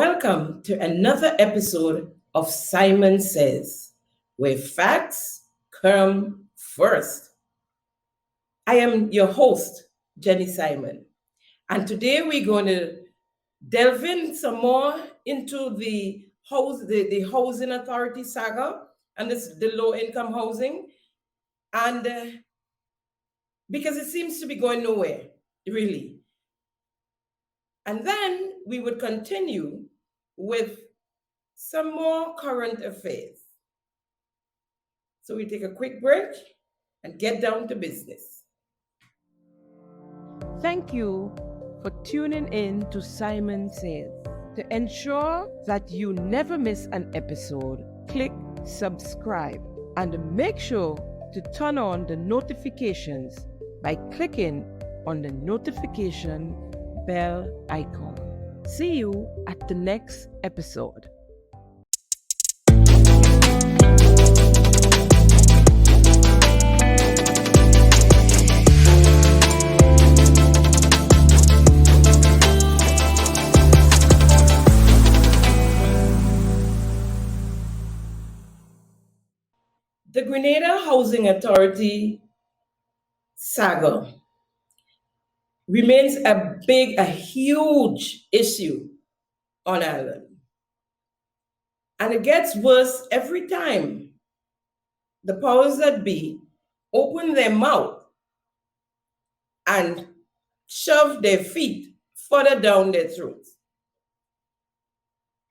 Welcome to another episode of Simon Says, where facts come first. I am your host, Jenny Simon, and today we're going to delve in some more into the Housing Authority saga and the low income housing, and because it seems to be going nowhere, really. And then we would continue with some more current affairs. So we take a quick break and get down to business. Thank you for tuning in to Simon Says. To ensure that you never miss an episode, click subscribe and make sure to turn on the notifications by clicking on the notification bell icon. See you at the next episode. The Grenada Housing Authority saga remains a huge issue on Ireland. And it gets worse every time the powers that be open their mouth and shove their feet further down their throats.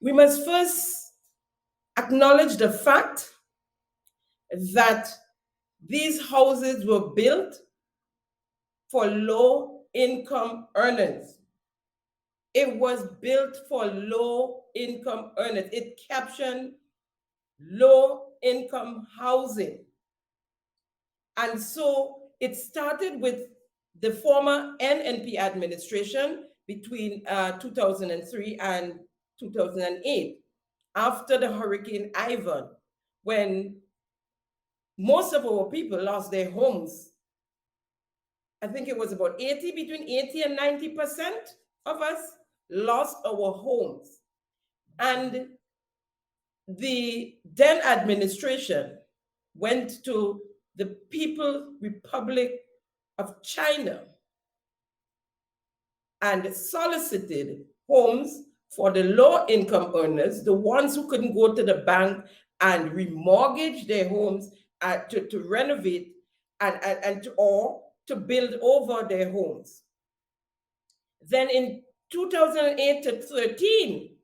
We must first acknowledge the fact that these houses were built for low income earners. It was built for low income earners. It captioned low income housing. And so it started with the former NNP administration between 2003 and 2008, after the Hurricane Ivan, when most of our people lost their homes. I think it was about between 80 and 90% of us lost our homes. And the then administration went to the People's Republic of China and solicited homes for the low income earners, the ones who couldn't go to the bank and remortgage their homes to renovate or to build over their homes. Then in 2008 to 13,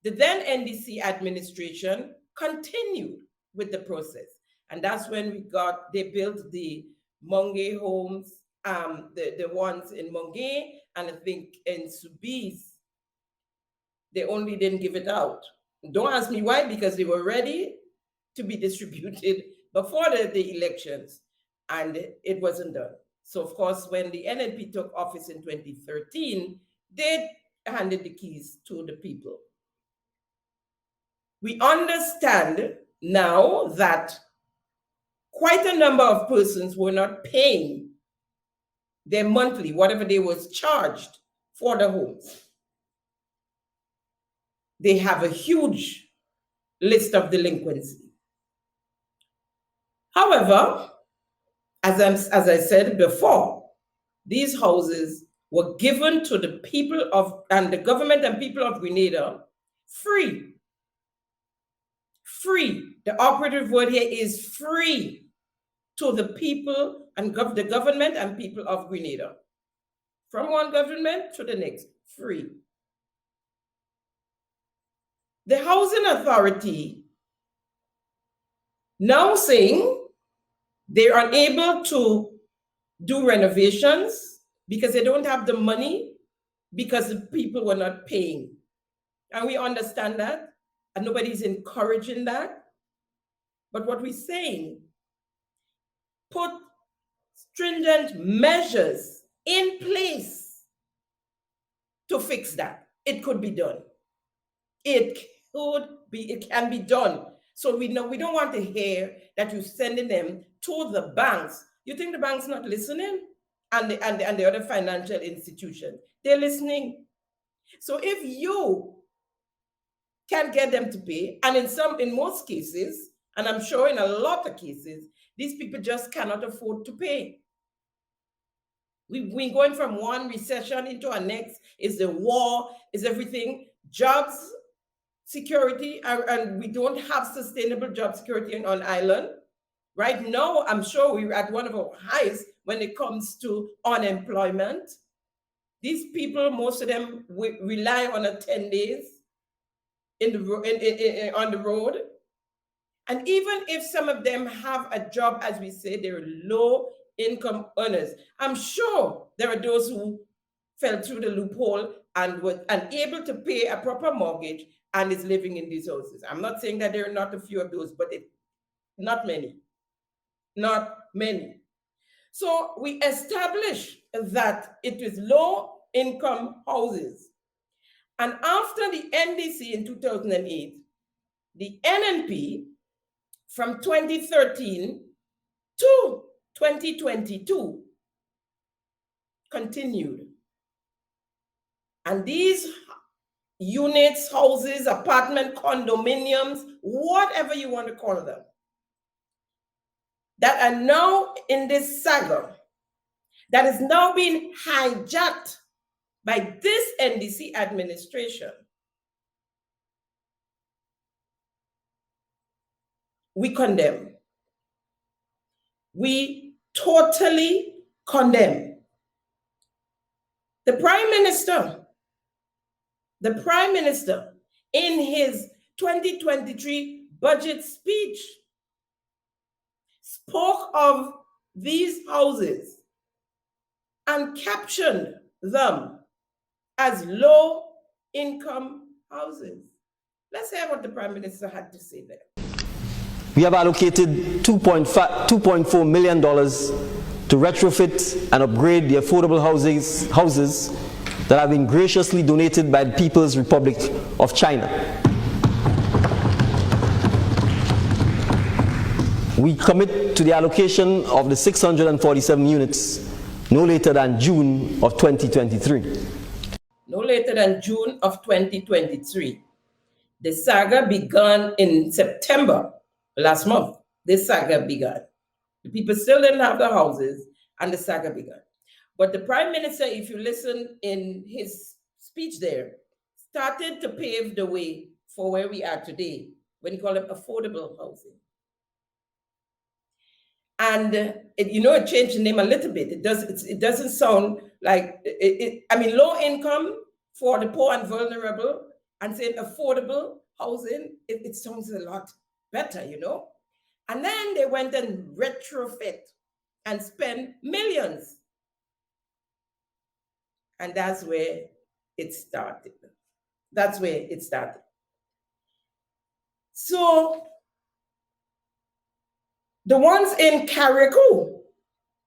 the then NDC administration continued with the process. And that's when they built the Mungay homes, the ones in Mungay, and I think in Soubise, they only didn't give it out. Don't ask me why, because they were ready to be distributed before the elections, and it wasn't done. So of course, when the NNP took office in 2013, they handed the keys to the people. We understand now that quite a number of persons were not paying their monthly, whatever they was charged for the homes. They have a huge list of delinquency. However, as I said before, these houses were given to the people and the government and people of Grenada free. Free. The operative word here is free to the people and the government and people of Grenada. From one government to the next, free. The Housing Authority now saying they're unable to do renovations because they don't have the money because the people were not paying. And we understand that, and nobody's encouraging that. But what we're saying, put stringent measures in place to fix that. It could be done. It can be done. So we don't want to hear that you're sending them to the banks. You think the bank's not listening? And the other financial institution, they're listening. So if you can't get them to pay. And in most cases, and I'm sure in a lot of cases, these people just cannot afford to pay. We're going from one recession into our next. Is the war, is everything, jobs security, and we don't have sustainable job security on island. Right now, I'm sure we're at one of our highest when it comes to unemployment. These people, most of them rely on a 10 days on the road. And even if some of them have a job, as we say, they're low income earners. I'm sure there are those who fell through the loophole and were unable to pay a proper mortgage and is living in these houses. I'm not saying that there are not a few of those, but not many. Not many. So we established that it is low income houses. And after the NDC in 2008, the NNP from 2013 to 2022 continued. And these units, houses, apartment, condominiums, whatever you want to call them, that are now in this saga, that is now being hijacked by this NDC administration, we condemn. We totally condemn. The Prime Minister, in his 2023 budget speech, spoke of these houses and captioned them as low-income houses. Let's hear what the Prime Minister had to say there. We have allocated $2.4 million to retrofit and upgrade the affordable houses that have been graciously donated by the People's Republic of China. We commit to the allocation of the 647 units no later than June of 2023. No later than June of 2023. The saga began in September last month. This saga began. The people still didn't have the houses, and the saga began. But the Prime Minister, if you listen in his speech there, started to pave the way for where we are today, when you call it affordable housing. And it changed the name a little bit. It doesn't sound like low income for the poor and vulnerable, and saying affordable housing, it sounds a lot better, And then they went and retrofit and spent millions. And that's where it started. So the ones in Carriacou,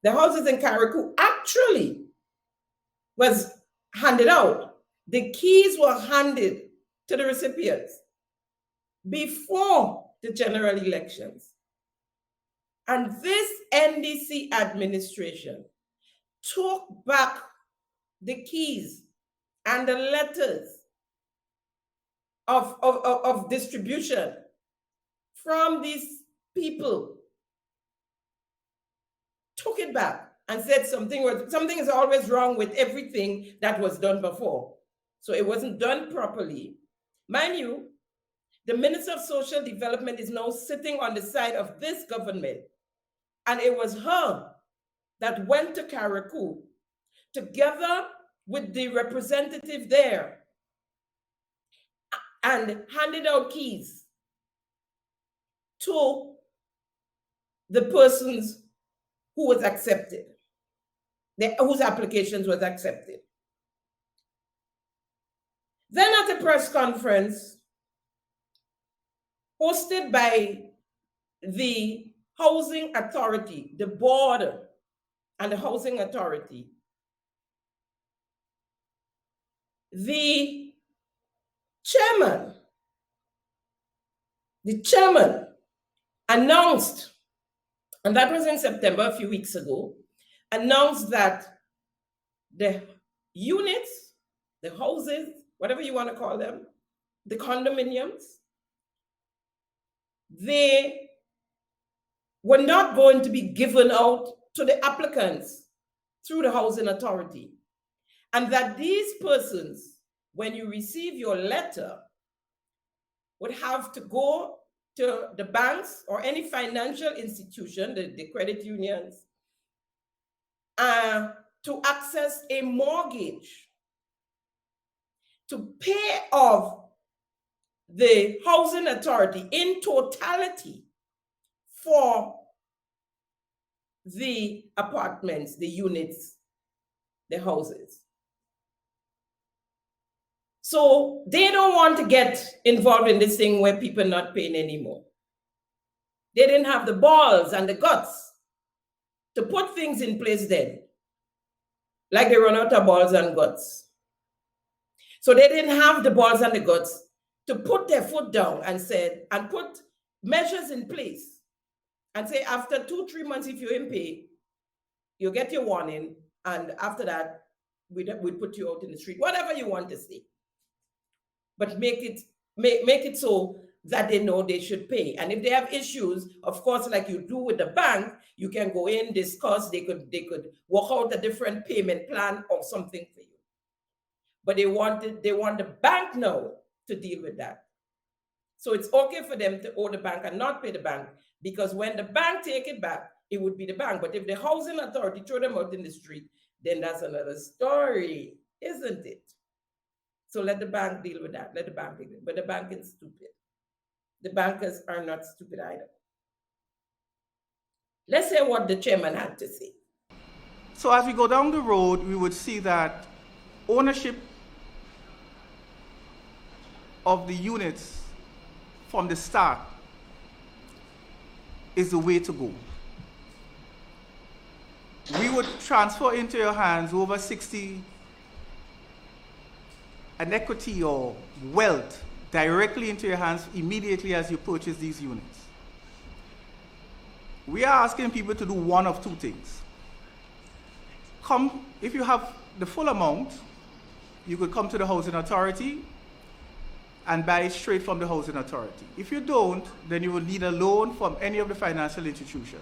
the houses in Carriacou actually was handed out. The keys were handed to the recipients before the general elections. And this NDC administration took back the keys and the letters of distribution from these people, took it back and said something is always wrong with everything that was done before. So it wasn't done properly. Mind you, the Minister of Social Development is now sitting on the side of this government. And it was her that went to Carriacou together with the representative there and handed out keys to the persons who was accepted, whose applications was accepted. Then at a press conference hosted by the Housing Authority, the board and the Housing Authority, the chairman announced, and that was in September a few weeks ago, announced that the units, the houses, whatever you want to call them, the condominiums, they were not going to be given out to the applicants through the housing authority. And that these persons, when you receive your letter, would have to go to the banks or any financial institution, the credit unions, to access a mortgage to pay off the housing authority in totality for the apartments, the units, the houses. So they don't want to get involved in this thing where people are not paying anymore. They didn't have the balls and the guts to put things in place then, like they run out of balls and guts. So they didn't have the balls and the guts to put their foot down and put measures in place and say, after 2-3 months, if you ain't pay, you'll get your warning, and after that, we'd put you out in the street, whatever you want to say. But make it so that they know they should pay. And if they have issues, of course, like you do with the bank, you can go in, discuss, they could work out a different payment plan or something for you. But they want the bank now to deal with that. So it's okay for them to owe the bank and not pay the bank, because when the bank take it back, it would be the bank. But if the housing authority throw them out in the street, then that's another story, isn't it? So let the bank deal with that. Let the bank deal with it. But the bank is stupid. The bankers are not stupid either. Let's hear what the chairman had to say. So as we go down the road, we would see that ownership of the units from the start is the way to go. We would transfer into your hands over 60 an equity or wealth directly into your hands immediately as you purchase these units. We are asking people to do one of two things. If you have the full amount, you could come to the housing authority and buy it straight from the housing authority. If you don't, then you will need a loan from any of the financial institutions.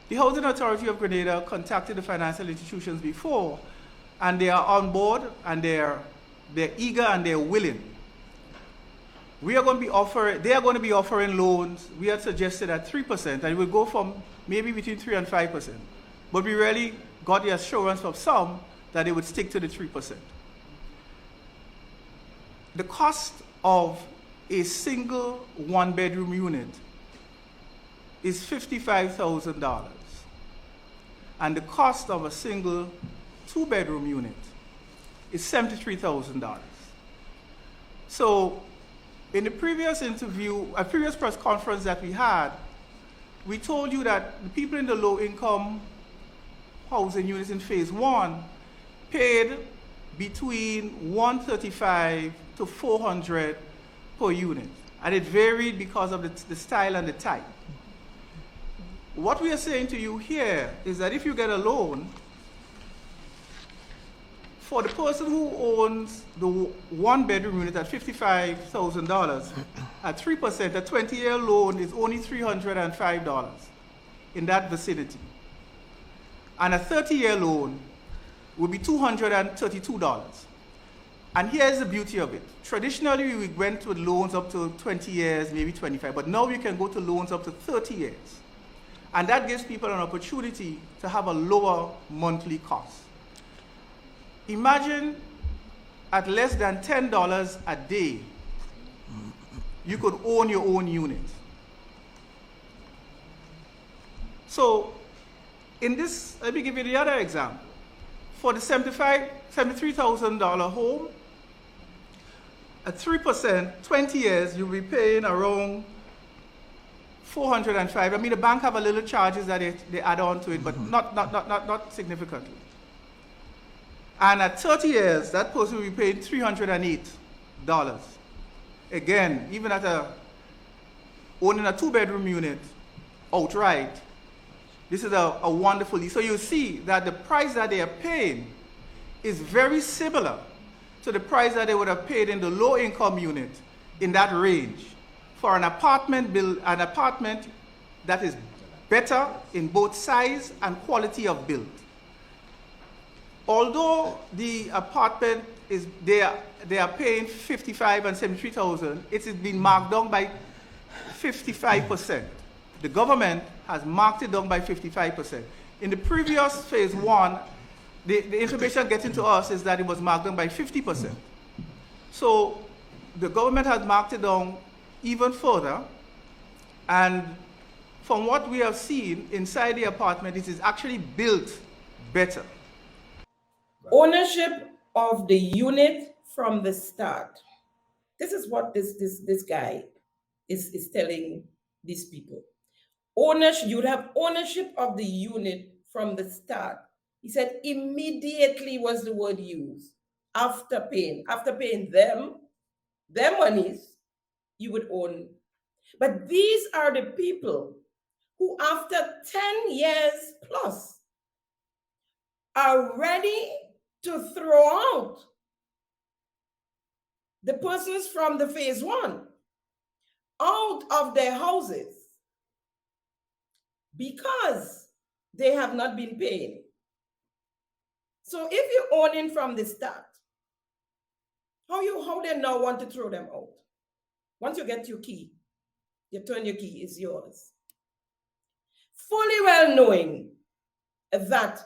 The Housing Authority of Grenada contacted the financial institutions before, and they are on board, and they're eager and they're willing. They are going to be offering loans. We had suggested at 3%, and it will go from maybe between 3 and 5%. But we really got the assurance from some that they would stick to the 3%. The cost of a single one-bedroom unit is $55,000, and the cost of a single two-bedroom unit is $73,000. So in the previous interview, a previous press conference that we had, we told you that the people in the low-income housing units in phase 1 paid between $135 to $400 per unit, and it varied because of the style and the type. What we are saying to you here is that if you get a loan, for the person who owns the one-bedroom unit at $55,000, at 3%, a 20-year loan is only $305 in that vicinity. And a 30-year loan would be $232. And here's the beauty of it. Traditionally, we went with loans up to 20 years, maybe 25, but now we can go to loans up to 30 years. And that gives people an opportunity to have a lower monthly cost. Imagine at less than $10 a day, you could own your own unit. So in this, let me give you the other example. For the $73,000 home, at 3%, 20 years, you'll be paying around $405. I mean, the bank have a little charges that they add on to it, but not significantly. And at 30 years, that person will be paying $308. Again, even at owning a two-bedroom unit outright, this is a wonderful lease. So you see that the price that they are paying is very similar to the price that they would have paid in the low-income unit in that range for an apartment that is better in both size and quality of build. Although the apartment is they are paying 55 and 73,000, it has been marked down by 55%. The government has marked it down by 55%. In the previous phase one, the information getting to us is that it was marked down by 50%. So the government has marked it down even further, and from what we have seen inside the apartment, it is actually built better. Ownership of the unit from the start. This is what this guy is telling these people. Ownership, you'd have ownership of the unit from the start. He said immediately was the word used. After paying them their monies, you would own. But these are the people who after 10 years plus are ready to throw out the persons from the phase one out of their houses because they have not been paying. So if you own in from the start, how they now want to throw them out? Once you get your key, you turn your key, it's yours. Fully well knowing that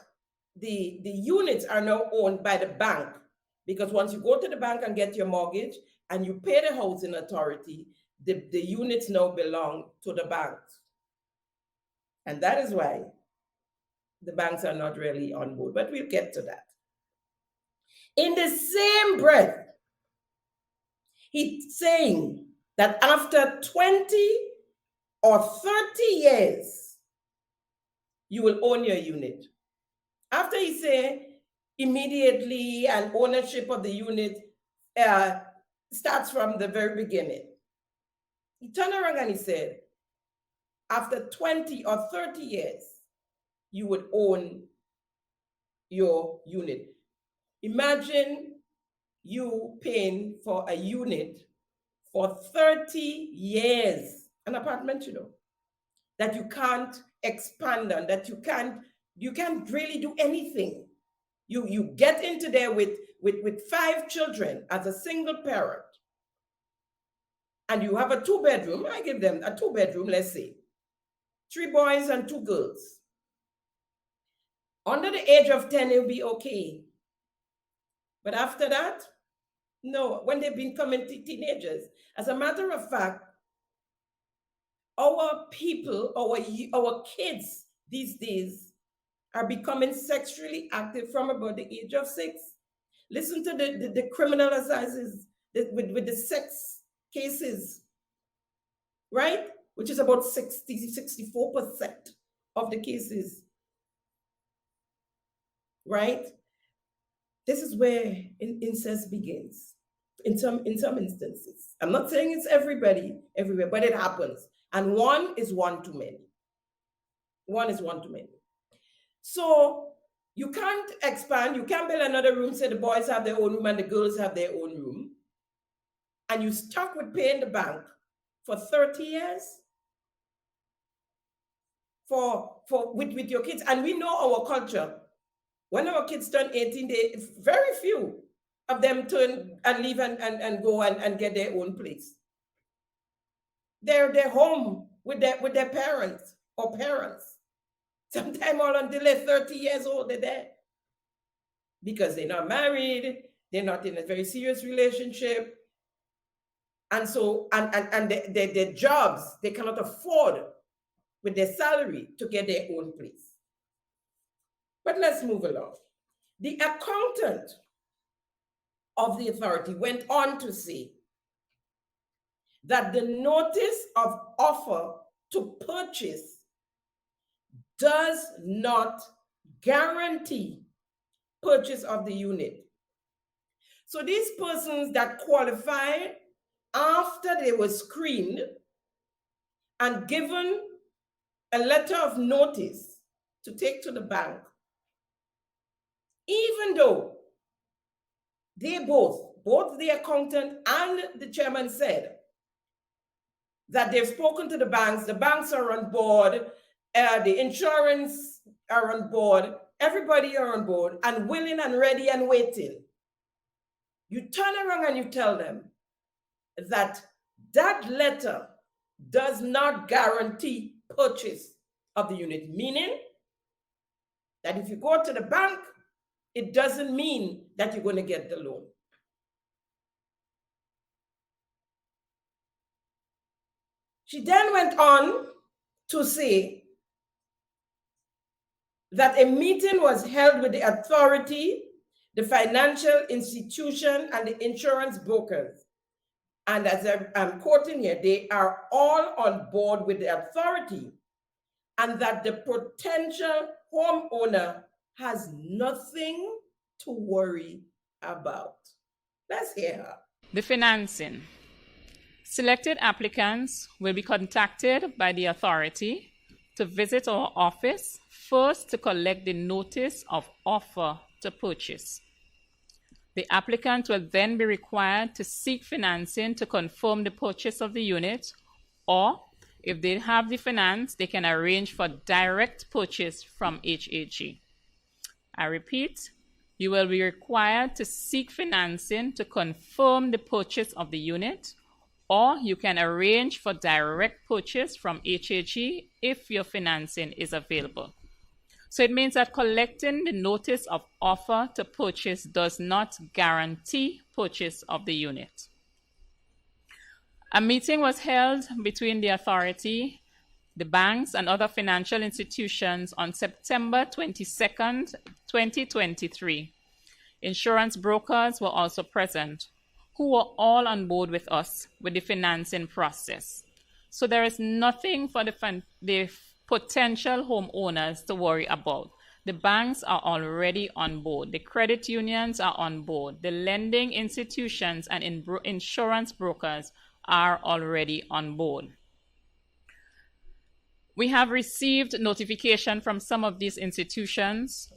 the units are now owned by the bank, because once you go to the bank and get your mortgage and you pay the housing authority, the units now belong to the banks. And that is why the banks are not really on board, but we'll get to that. In the same breath, he's saying that after 20 or 30 years, you will own your unit. After he said immediately and ownership of the unit starts from the very beginning, he turned around and he said, after 20 or 30 years, you would own your unit. Imagine you paying for a unit for 30 years, an apartment, that you can't expand on, that you can't really do anything. You get into there with 5 children as a single parent, and you have a 2-bedroom. I give them a 2-bedroom, let's say, 3 boys and 2 girls. Under the age of 10, it'll be okay. But after that, no, when they become teenagers. As a matter of fact, our people, our kids these days are becoming sexually active from about the age of 6. Listen to the criminal assizes with the sex cases, right? Which is about 64% of the cases, right? This is where incest begins in some instances. I'm not saying it's everybody, everywhere, but it happens. And one is one too many. One is one too many. So you can't expand. You can't build another room, say the boys have their own room and the girls have their own room. And you stuck with paying the bank for 30 years with your kids. And we know our culture. When our kids turn 18, very few of them turn and leave and go and get their own place. They're home with their parents or parents. Sometimes all until they're 30 years old, they're there. Because they're not married, they're not in a very serious relationship. And so, and their jobs, they cannot afford with their salary to get their own place. But let's move along. The accountant of the authority went on to say that the notice of offer to purchase does not guarantee purchase of the unit. So these persons that qualified after they were screened and given a letter of notice to take to the bank, even though they both the accountant and the chairman said that they've spoken to the banks are on board, the insurance are on board, everybody are on board and willing and ready and waiting. You turn around and you tell them that that letter does not guarantee purchase of the unit, meaning that if you go to the bank, it doesn't mean that you're going to get the loan. She then went on to say that a meeting was held with the authority, the financial institution, and the insurance brokers. And as I'm quoting here, they are all on board with the authority, and that the potential homeowner has nothing to worry about. Let's hear her. The financing. Selected applicants will be contacted by the authority to visit our office first to collect the notice of offer to purchase. The applicant will then be required to seek financing to confirm the purchase of the unit, or if they have the finance, they can arrange for direct purchase from HHE. I repeat, you will be required to seek financing to confirm the purchase of the unit, or you can arrange for direct purchase from HHE if your financing is available. So it means that collecting the notice of offer to purchase does not guarantee purchase of the unit. A meeting was held between the authority, the banks, and other financial institutions on September 22nd, 2023. Insurance brokers were also present, who were all on board with us with the financing process. So there is nothing for the potential homeowners to worry about. The banks are already on board. The credit unions are on board. The lending institutions and insurance brokers are already on board. We have received notification from some of these institutions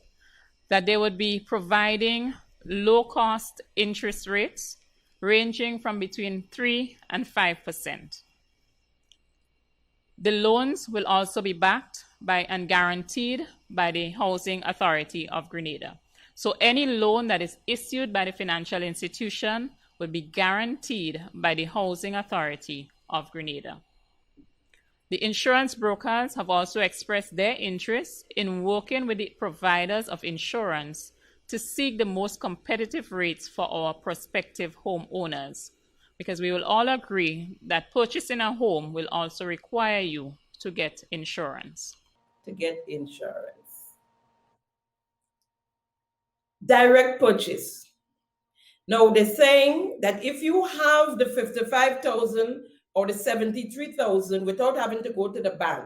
that they would be providing low-cost interest rates ranging from between 3 and 5%. The loans will also be backed by and guaranteed by the Housing Authority of Grenada. So any loan that is issued by the financial institution will be guaranteed by the Housing Authority of Grenada. The insurance brokers have also expressed their interest in working with the providers of insurance to seek the most competitive rates for our prospective homeowners, because we will all agree that purchasing a home will also require you to get insurance. Direct purchase. Now, they're saying that if you have the 55,000 or the 73,000 without having to go to the bank,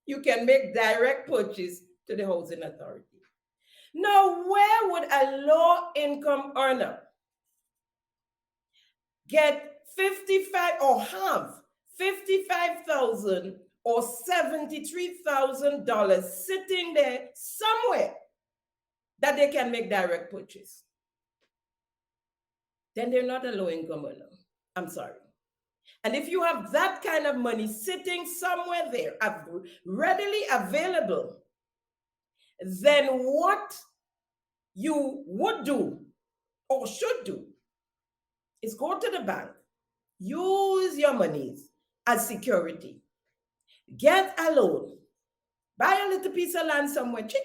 you can make direct purchase to the Housing Authority. Now, where would a low-income earner get 55 or have $55,000 or $73,000 sitting there somewhere that they can make direct purchase? Then they're not a low-income earner. I'm sorry. And if you have that kind of money sitting somewhere there, readily available, then what you would do or should do is go to the bank, use your monies as security, get a loan, buy a little piece of land somewhere cheap,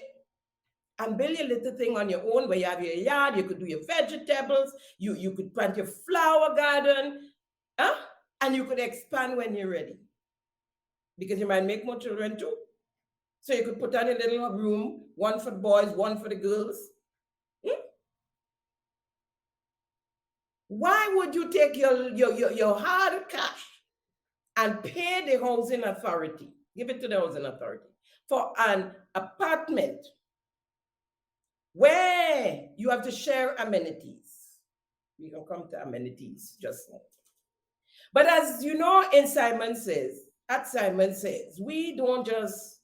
and build your little thing on your own where you have your yard. You could do your vegetables, you could plant your flower garden, and you could expand when you're ready. Because you might make more children too. So you could put on a little room, one for the boys, one for the girls. Why would you take your hard cash and pay the Housing Authority, give it to the Housing Authority, for an apartment where you have to share amenities? We can come to amenities just now. But as you know, Simon Says, we don't just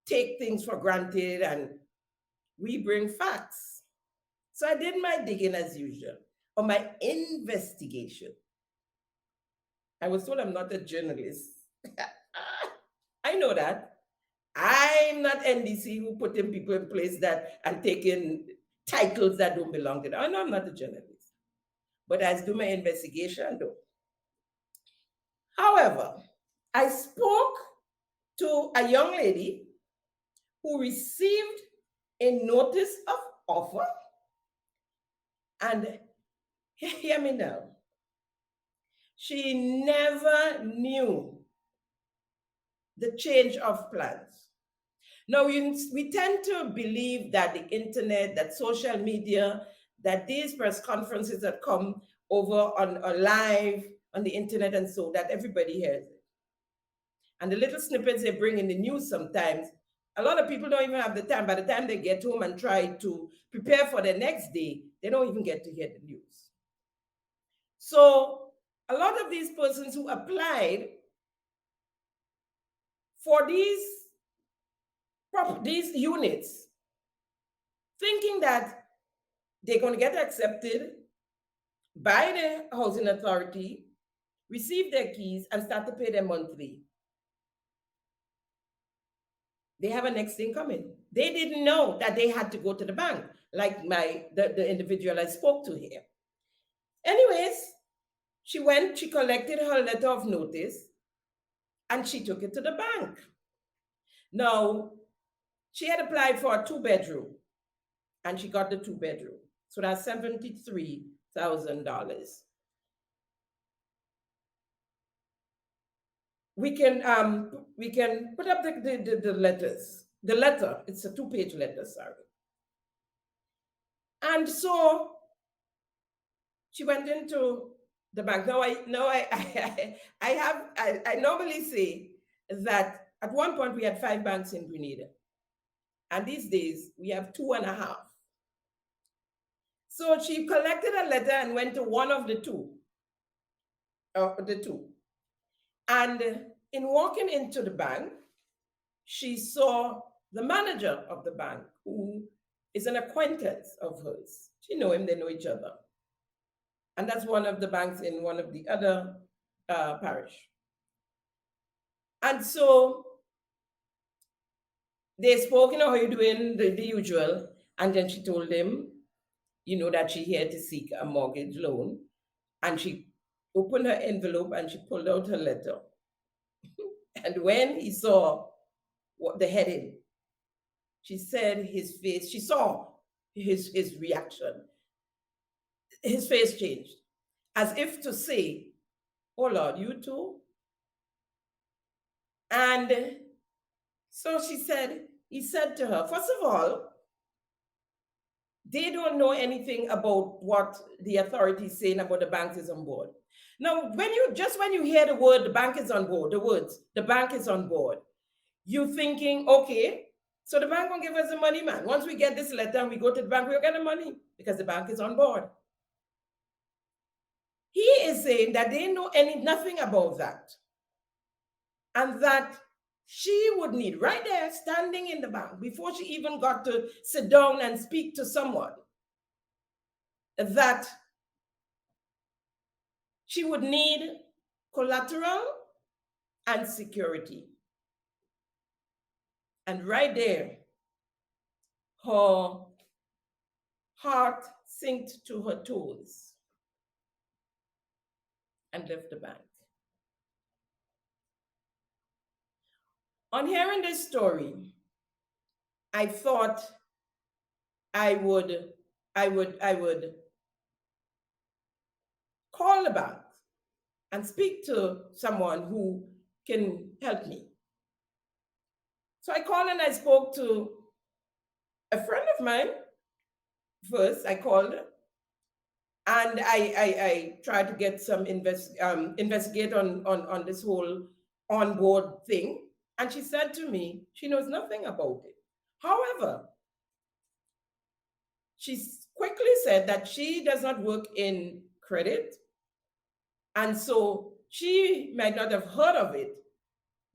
take things for granted, and we bring facts. So I did my digging as usual, or my investigation. I was told I'm not a journalist. I know that. I'm not NDC who putting people in place that and taking titles that don't belong to them. I know I'm not a journalist, but I do my investigation though. However, I spoke to a young lady who received a notice of offer, and hear me now, she never knew the change of plans. Now, we tend to believe that the internet, that social media, that these press conferences that come over on live on the internet and so that everybody hears it. And the little snippets they bring in the news sometimes, a lot of people don't even have the time. By the time they get home and try to prepare for the next day, they don't even get to hear the news. So a lot of these persons who applied for these units, thinking that they're going to get accepted by the housing authority, receive their keys, and start to pay them monthly. They have a next thing coming. They didn't know that they had to go to the bank, like the individual I spoke to here. Anyways, she went, she collected her letter of notice, and she took it to the bank. Now, she had applied for a 2-bedroom, and she got the 2-bedroom. So that's $73,000. We can put up the letters. The letter, it's a 2-page letter, sorry. And so she went into the bank. Now I normally say that at one point we had 5 banks in Grenada, and these days we have 2.5. So she collected a letter and went to one of the two. And in walking into the bank, she saw the manager of the bank, who is an acquaintance of hers. She know him, they know each other. And that's one of the banks in one of the other parish. And so they spoke, how you doing, the usual. And then she told him, that she here to seek a mortgage loan. And she opened her envelope and she pulled out her letter. And when he saw the heading, she said his face, she saw his reaction. His face changed, as if to say, oh Lord, you too? And so he said to her, first of all, they don't know anything about what the authority is saying about the bank is on board. Now, when you hear the word, the bank is on board, the words, the bank is on board, you're thinking, okay, so the bank won't give us the money, man. Once we get this letter and we go to the bank, we'll get the money because the bank is on board. He is saying that they know nothing about that. And that she would need, right there, standing in the bank, before she even got to sit down and speak to someone, that she would need collateral and security. And right there, her heart sank to her toes and left the bank. On hearing this story, I thought I would call the bank and speak to someone who can help me. So I called and I spoke to a friend of mine. First, I called and I tried to get some investigate on this whole onboard thing. And she said to me, she knows nothing about it. However, she quickly said that she does not work in credit. And so she might not have heard of it,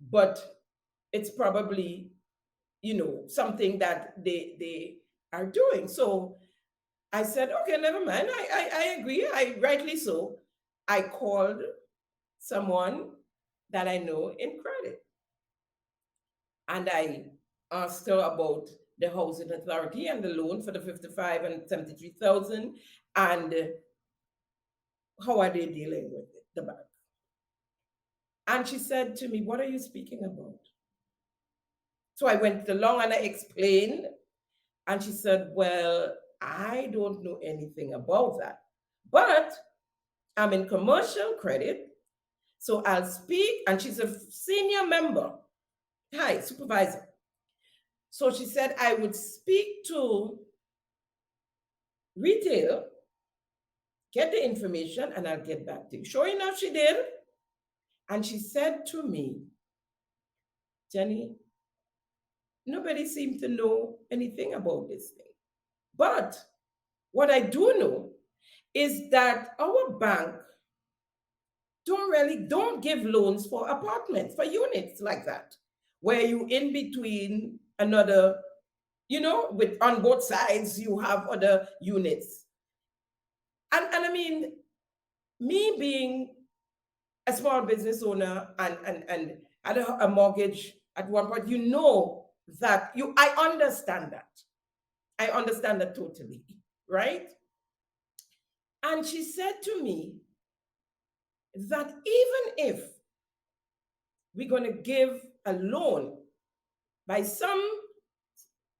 but it's probably, something that they are doing. So I said, okay, never mind. I agree. Rightly so. I called someone that I know in credit. And I asked her about the housing authority and the loan for the 55 and 73,000 and how are they dealing with it, the bank. And she said to me, what are you speaking about? So I went along and I explained, and she said, well, I don't know anything about that, but I'm in commercial credit, so I'll speak. And she's a senior member. Hi, supervisor. So she said, I would speak to retail, get the information, and I'll get back to you. Sure enough, she did. And she said to me, Jenny, nobody seemed to know anything about this thing. But what I do know is that our bank don't give loans for apartments, for units like that, where you in between another, with on both sides, you have other units. And I mean, me being a small business owner and had a mortgage at one point, that I understand that. I understand that totally, right? And she said to me that even if we're going to give a loan by some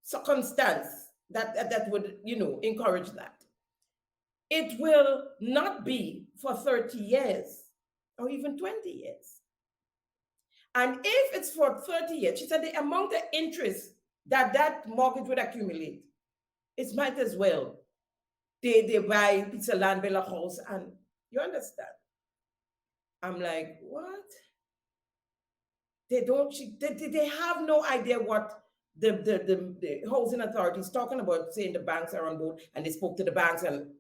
circumstance that would, encourage that, it will not be for 30 years or even 20 years. And if it's for 30 years, she said the amount of interest that mortgage would accumulate, it might as well. They buy a piece of land, build a house, and you understand. I'm like, what? They have no idea what the housing authority is talking about, saying the banks are on board, and they spoke to the banks, and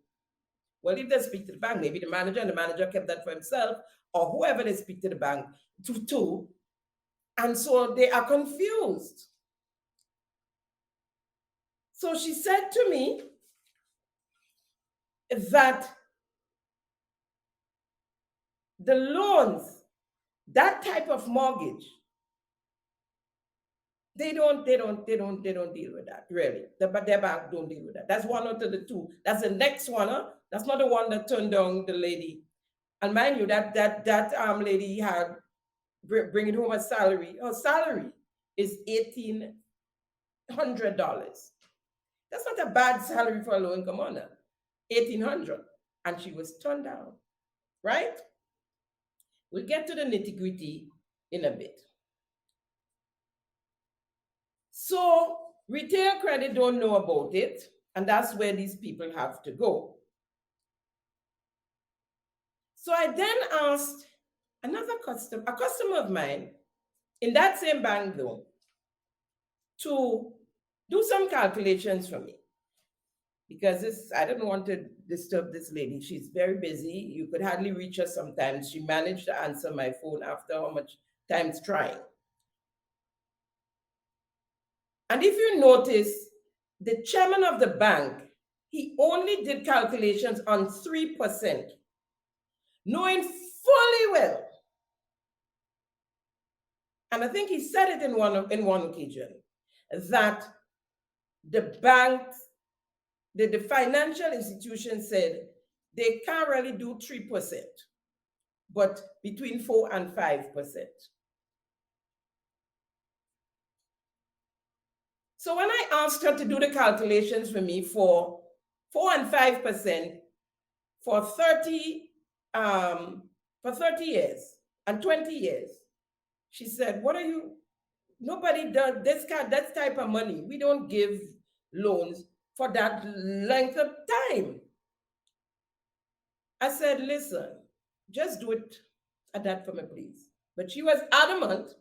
well, if they speak to the bank, maybe the manager kept that for himself, or whoever they speak to the bank to. And so they are confused. So she said to me that the loans, that type of mortgage, they don't deal with that, really. But their bank don't deal with that. That's one out of the two. That's the next one, huh? That's not the one that turned down the lady. And mind you, that lady had bringing home a salary. Her salary is $1,800. That's not a bad salary for a low-income earner. $1,800, and she was turned down, right? We'll get to the nitty-gritty in a bit. So retail credit don't know about it, and that's where these people have to go. So I then asked a customer of mine in that same bank though, to do some calculations for me. Because I didn't want to disturb this lady. She's very busy. You could hardly reach her sometimes. She managed to answer my phone after how much times trying. And if you notice, the chairman of the bank, he only did calculations on 3%, knowing fully well, and I think he said it in one occasion, that the banks, the financial institution said they can't really do 3%, but between 4 and 5%. So when I asked her to do the calculations for me for 4 and 5% for 30 years and 20 years, she said, what are you, nobody does that type of money. We don't give loans for that length of time. I said, listen, just do it at that for me, please. But she was adamant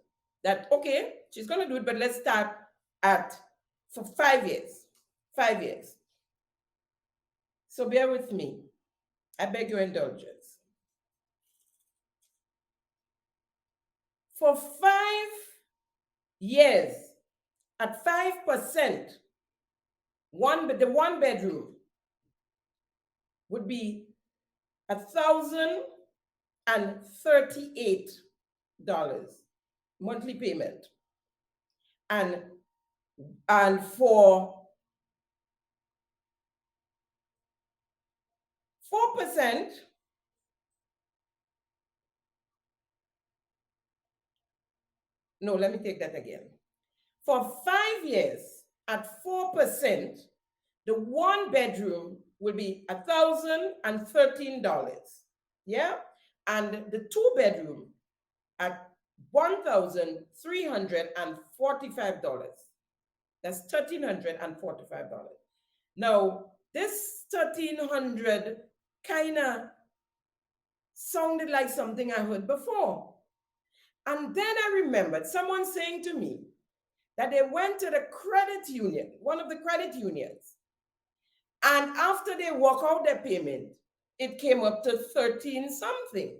that, okay, she's going to do it, but let's start for 5 years. 5 years. So bear with me. I beg your indulgence. For 5 years, at 5%, the one bedroom would be $1,000 monthly payment. And for 4%, no, let me take that again. For 5 years at 4%, the one bedroom will be $1,013. Yeah? And the two bedroom at $1,345. That's $1,345. Now, this $1,300 kind of sounded like something I heard before. And then I remembered someone saying to me that they went to the credit union, one of the credit unions, and after they work out their payment, it came up to 13 something.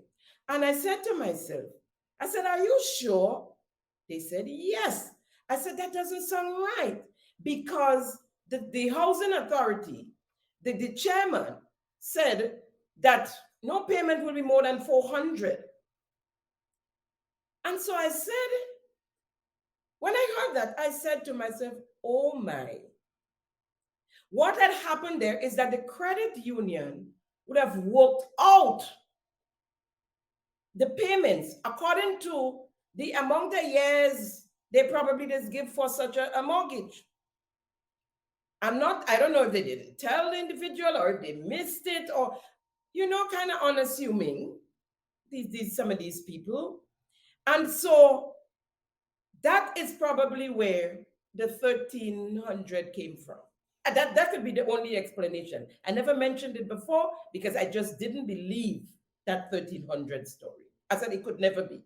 And I said to myself, I said, are you sure? They said, yes. I said, that doesn't sound right, because the housing authority, the chairman said that no payment will be more than 400. And so I said, when I heard that, I said to myself, oh my. What had happened there is that the credit union would have worked out the payments according to the amount of years they probably just give for such a mortgage. I don't know if they didn't tell the individual or if they missed it, or, kind of unassuming, some of these people. And so that is probably where the 1,300 came from. And that could be the only explanation. I never mentioned it before because I just didn't believe that 1,300 story. I said it could never be.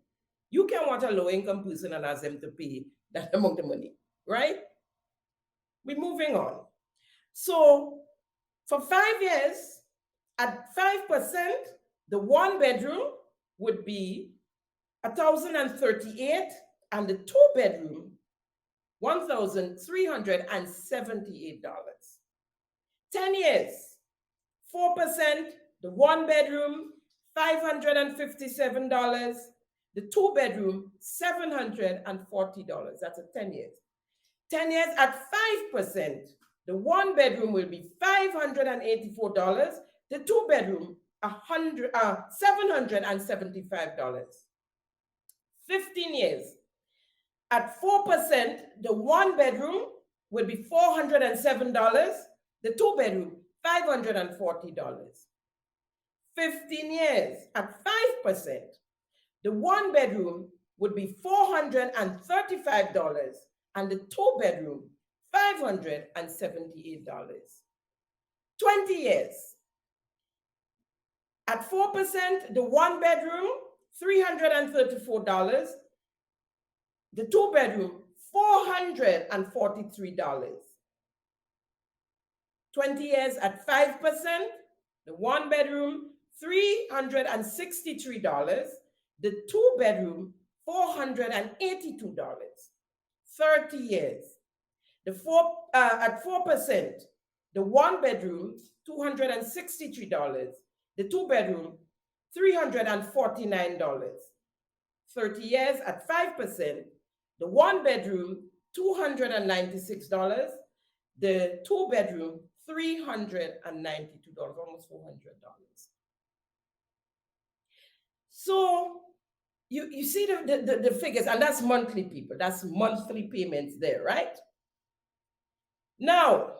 You can want a low-income person and ask them to pay that amount of money, right? We're moving on. So for 5 years, at 5%, the one bedroom would be $1,038, and the two bedroom, $1,378. 10 years, 4%, the one bedroom, $557, the two bedroom, $740. That's a 10 years. 10 years at 5%, the one bedroom will be $584, the two bedroom, $775. 15 years. At 4%, the one bedroom will be $407, the two bedroom, $540. 15 years. At 5%, the one bedroom would be $435, and the two bedroom, $578. 20 years. At 4%, the one bedroom, $334, the two bedroom, $443. 20 years at 5%, the one bedroom, $363, the two bedroom, $482. 30 years. At 4%, the one bedroom, $263, the two bedroom, $349. 30 years at 5%, the one bedroom, $296, the two bedroom, $392, almost $400. So you see the figures, and that's monthly, people. That's monthly payments there, right? Now,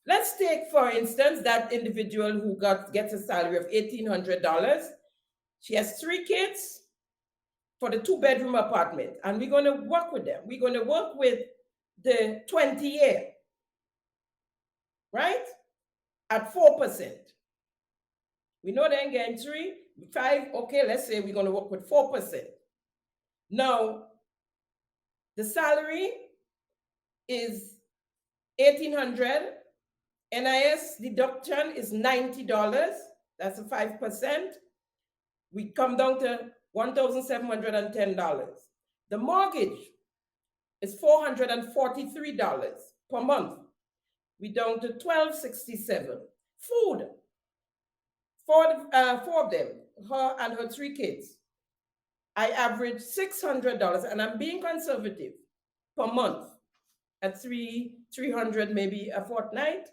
let's take, for instance, that individual who gets a salary of $1,800. She has 3 kids for the 2-bedroom apartment, and we're going to work with them. We're going to work with the 20-year, right? At 4%. We know they're getting 3, 5, okay, let's say we're going to work with 4%. Now, the salary is $1,800. NIS deduction is $90. That's a 5%. We come down to $1,710. The mortgage is $443 per month. We down to $1,267. Food, four of them, her and her 3 kids, I average $600, and I'm being conservative, per month, at 300 maybe a fortnight.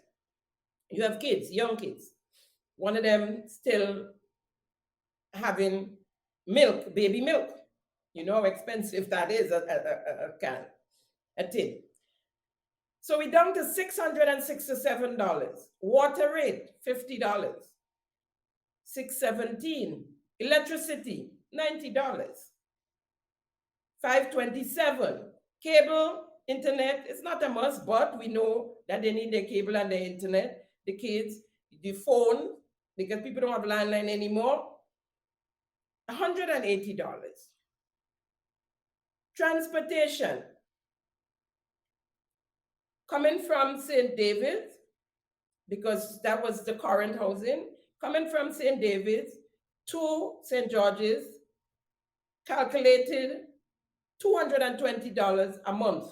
You have kids, young kids. One of them still having milk, baby milk. You know how expensive that is, a can, a tin. So we're down to $667. Water rate, $50. $617. Electricity, $90. $527. Cable, internet, it's not a must, but we know that they need their cable and their internet. The kids, the phone, because people don't have landline anymore, $180. Transportation, coming from St. David's, because that was the current housing, coming from St. David's to St. George's, calculated $220 a month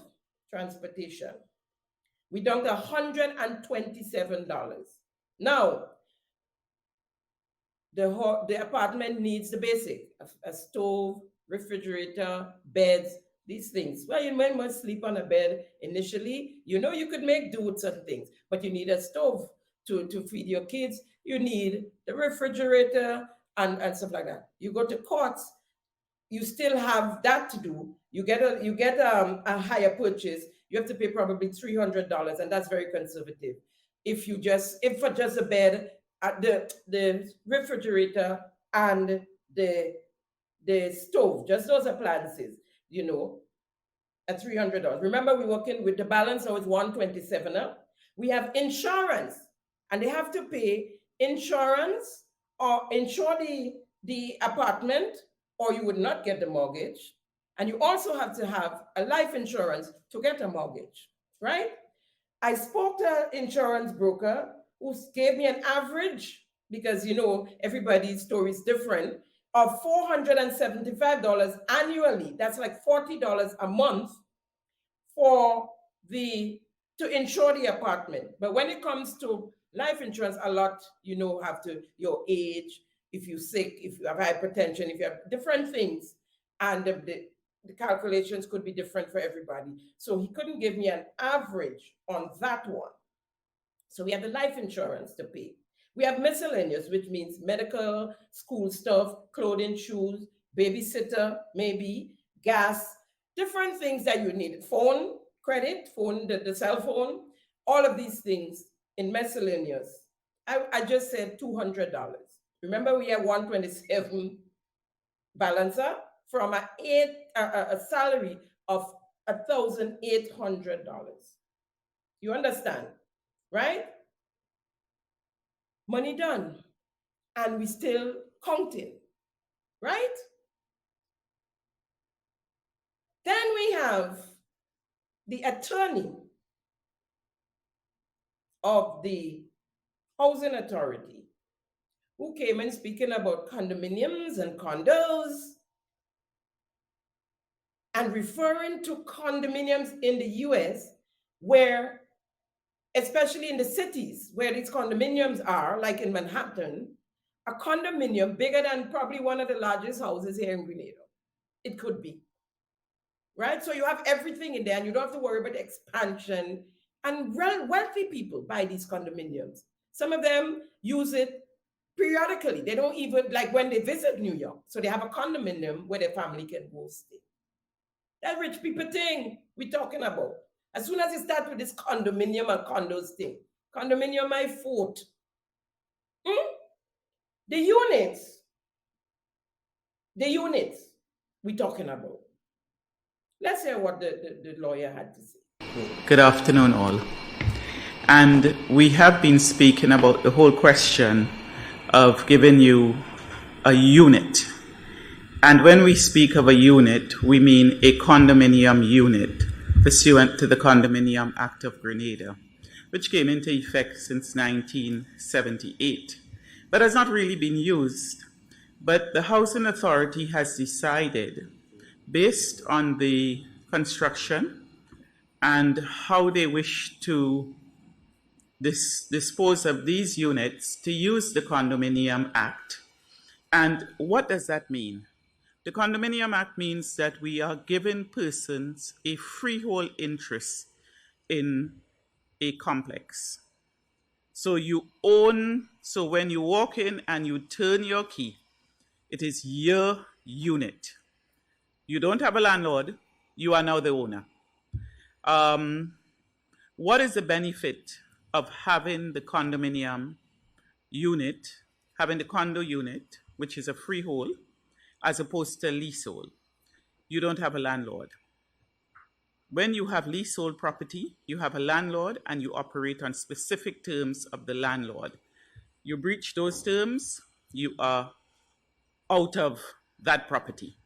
transportation. We down to $127. Now, the apartment needs the basic, a stove, refrigerator, beds, these things. Well, you must sleep on a bed initially. You know, you could make do with certain things, but you need a stove to feed your kids. You need the refrigerator and stuff like that. You go to courts, you still have that to do. You get a higher purchase, you have to pay probably $300, and that's very conservative. If for just a bed, the refrigerator and the stove, just those appliances, you know, at $300. Remember, we're working with the balance, so it's $127. We have insurance, and they have to pay insurance or insure the apartment, or you would not get the mortgage. And you also have to have a life insurance to get a mortgage, right? I spoke to an insurance broker who gave me an average, because you know everybody's story is different, of $475 annually. That's like $40 a month to insure the apartment. But when it comes to life insurance, a lot, you know, have to, your age, if you're sick, if you have hypertension, if you have different things, and the calculations could be different for everybody. So he couldn't give me an average on that one. So we have the life insurance to pay. We have miscellaneous, which means medical, school stuff, clothing, shoes, babysitter, maybe, gas, different things that you need. Phone, credit, phone, the cell phone, all of these things in miscellaneous. I just said $200. Remember, we have $127 balancer from a salary of $1,800. You understand, right? Money done, and we still counting, right? Then we have the attorney of the Housing Authority, who came in speaking about condominiums and condos, and referring to condominiums in the US, where, especially in the cities where these condominiums are, like in Manhattan, a condominium bigger than probably one of the largest houses here in Grenada. It could be, right? So you have everything in there, and you don't have to worry about expansion. And wealthy people buy these condominiums. Some of them use it periodically. They don't even, like when they visit New York, so they have a condominium where their family can go stay. That rich people thing we're talking about. As soon as you start with this condominium and condos thing, condominium my foot. The units we're talking about. Let's hear what the lawyer had to say. Good afternoon, all. And we have been speaking about the whole question of giving you a unit. And when we speak of a unit, we mean a condominium unit pursuant to the Condominium Act of Grenada, which came into effect since 1978, but has not really been used. But the Housing Authority has decided, based on the construction and how they wish to dispose of these units, to use the Condominium Act And what does that mean? The Condominium Act means that we are giving persons a freehold interest in a complex. So when you walk in and you turn your key, it is your unit. You don't have a landlord, you are now the owner. What is the benefit of having the condominium unit, having the condo unit, which is a freehold, as opposed to leasehold? You don't have a landlord. When you have leasehold property, you have a landlord and you operate on specific terms of the landlord. You breach those terms, you are out of that property.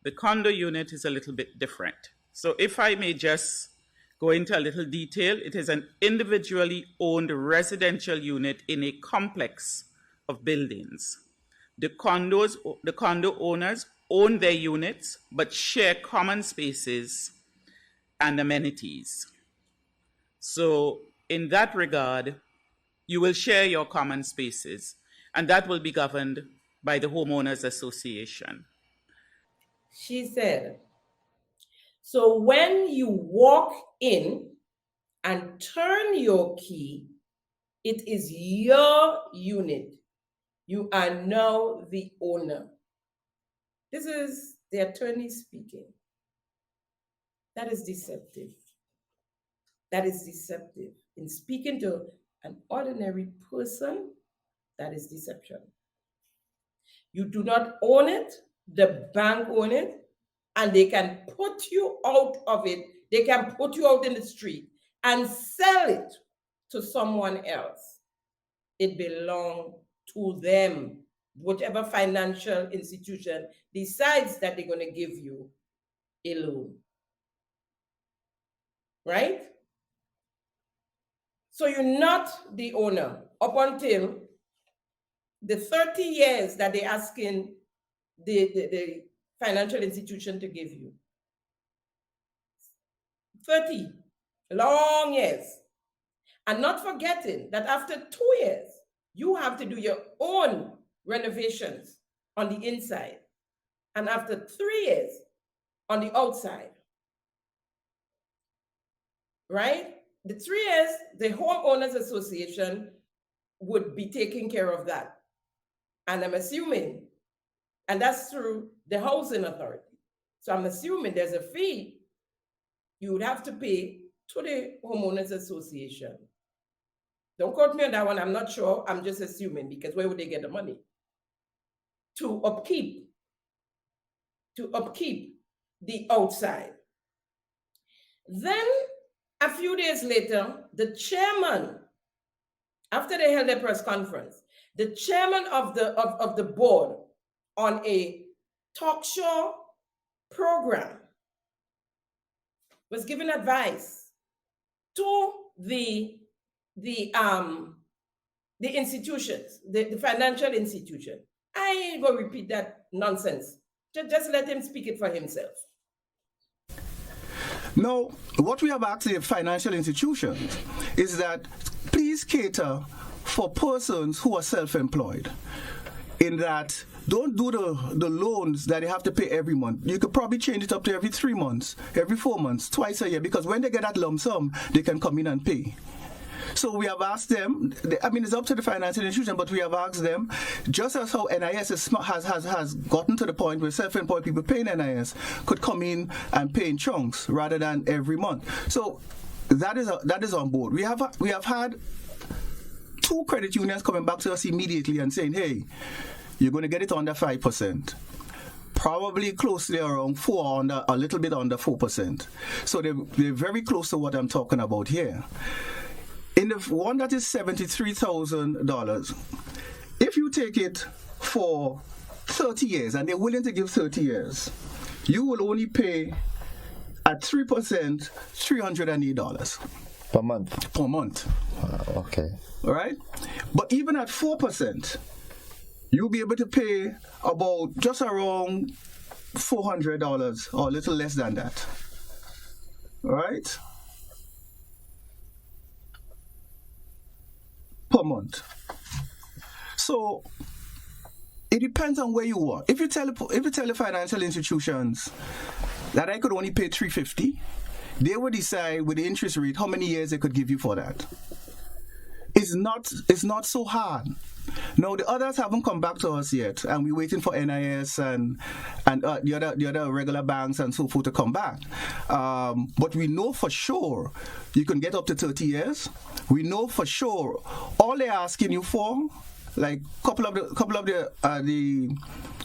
The condo unit is a little bit different. So if I may just go into a little detail, it is an individually owned residential unit in a complex of buildings. The condo owners own their units but share common spaces and amenities. So in that regard, you will share your common spaces, and that will be governed by the homeowners association. She said, so when you walk in and turn your key, it is your unit. You are now the owner. This is the attorney speaking. That is deceptive. That is deceptive. In speaking to an ordinary person, that is deception. You do not own it, the bank owns it, and they can put you out of it. They can put you out in the street and sell it to someone else. It belongs to them, whatever financial institution decides that they're going to give you a loan. Right? So you're not the owner up until the 30 years that they're asking the financial institution to give you. 30 long years. And not forgetting that after 2 years, you have to do your own renovations on the inside. And after 3 years, on the outside. Right? The 3 years, the homeowners association would be taking care of that. And I'm assuming, and that's through the housing authority. So I'm assuming there's a fee you would have to pay to the homeowners association. Don't quote me on that one. I'm not sure. I'm just assuming, because where would they get the money? To upkeep the outside. Then a few days later, the chairman, after they held their press conference, the chairman of the board on a talk show program was giving advice to the institutions, the financial institution. I ain't gonna repeat that nonsense. Just let him speak it for himself. No, what we have asked the financial institutions is that please cater for persons who are self-employed, in that don't do the loans that they have to pay every month. You could probably change it up to every 3 months, every 4 months, twice a year, because when they get that lump sum, they can come in and pay. So we have asked them, I mean, it's up to the financial institution, but we have asked them, just as how NIS has gotten to the point where self-employed people paying NIS could come in and pay in chunks rather than every month. So that is on board. We have had 2 credit unions coming back to us immediately and saying, hey, you're going to get it under 5%. Probably closely around 4, under a little bit under 4%. So they're very close to what I'm talking about here. In the one that is $73,000, if you take it for 30 years, and they're willing to give 30 years, you will only pay at 3% $308 per month. Per month. Okay. All right? But even at 4%, you'll be able to pay about just around $400 or a little less than that. All right? Per month. So It depends on where you are. If you tell the financial institutions that I could only pay $350, they would decide with the interest rate how many years they could give you for that. It's not so hard. No, the others haven't come back to us yet, and we're waiting for NIS and the other regular banks and so forth to come back. But we know for sure you can get up to 30 years. We know for sure all they're asking you for, like couple of the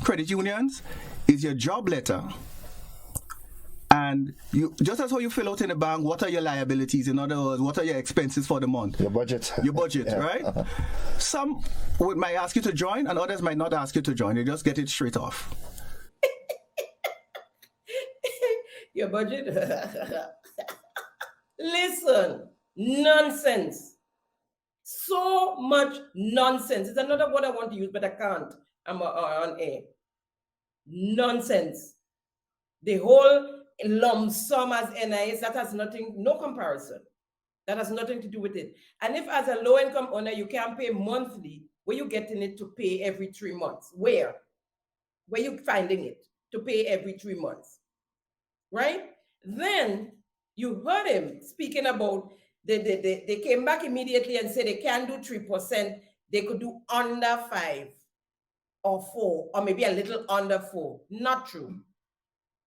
credit unions, is your job letter. And you, just as how you fill out in the bank, what are your liabilities? In other words, what are your expenses for the month? Your budget. Your budget, Yeah. right? Some might ask you to join, and others might not ask you to join. They just get it straight off. Your budget? Listen, nonsense. So much nonsense. It's another word I want to use, but I can't. I'm on air. Nonsense. The whole lump sum as NIS, that has no comparison. That has nothing to do with it. And if as a low-income owner, you can't pay monthly, where you getting it to pay every 3 months? Where you finding it to pay every 3 months? Right? Then you heard him speaking about they came back immediately and said they can't do 3%. They could do under 5 or 4, or maybe a little under 4. Not true.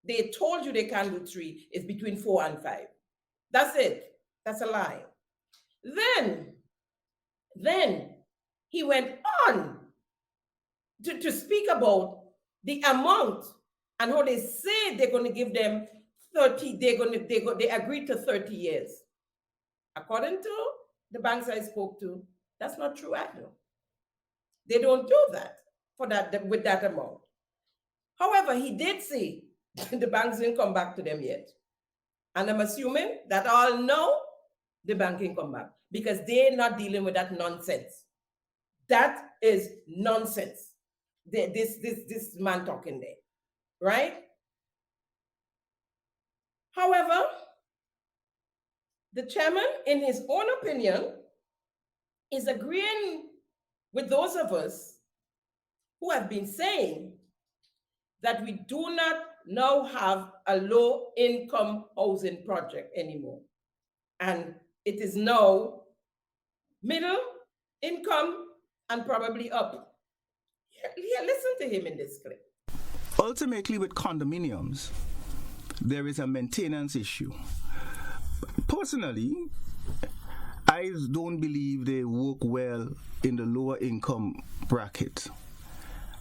They told you they can't do 3. It's between 4 and 5. That's it. That's a lie. Then he went on to speak about the amount and how they say they're going to give them 30. They agreed to 30 years. According to the banks I spoke to, that's not true either. They don't do that with that amount. However, he did say the banks didn't come back to them yet. And I'm assuming that all know the bank can come back because they're not dealing with that nonsense. That is nonsense. This man talking there, right? However, the chairman, in his own opinion, is agreeing with those of us who have been saying that we do not now have a low-income housing project anymore. And it is now middle income and probably up. Yeah, listen to him in this clip. Ultimately, with condominiums, there is a maintenance issue. Personally, I don't believe they work well in the lower income bracket.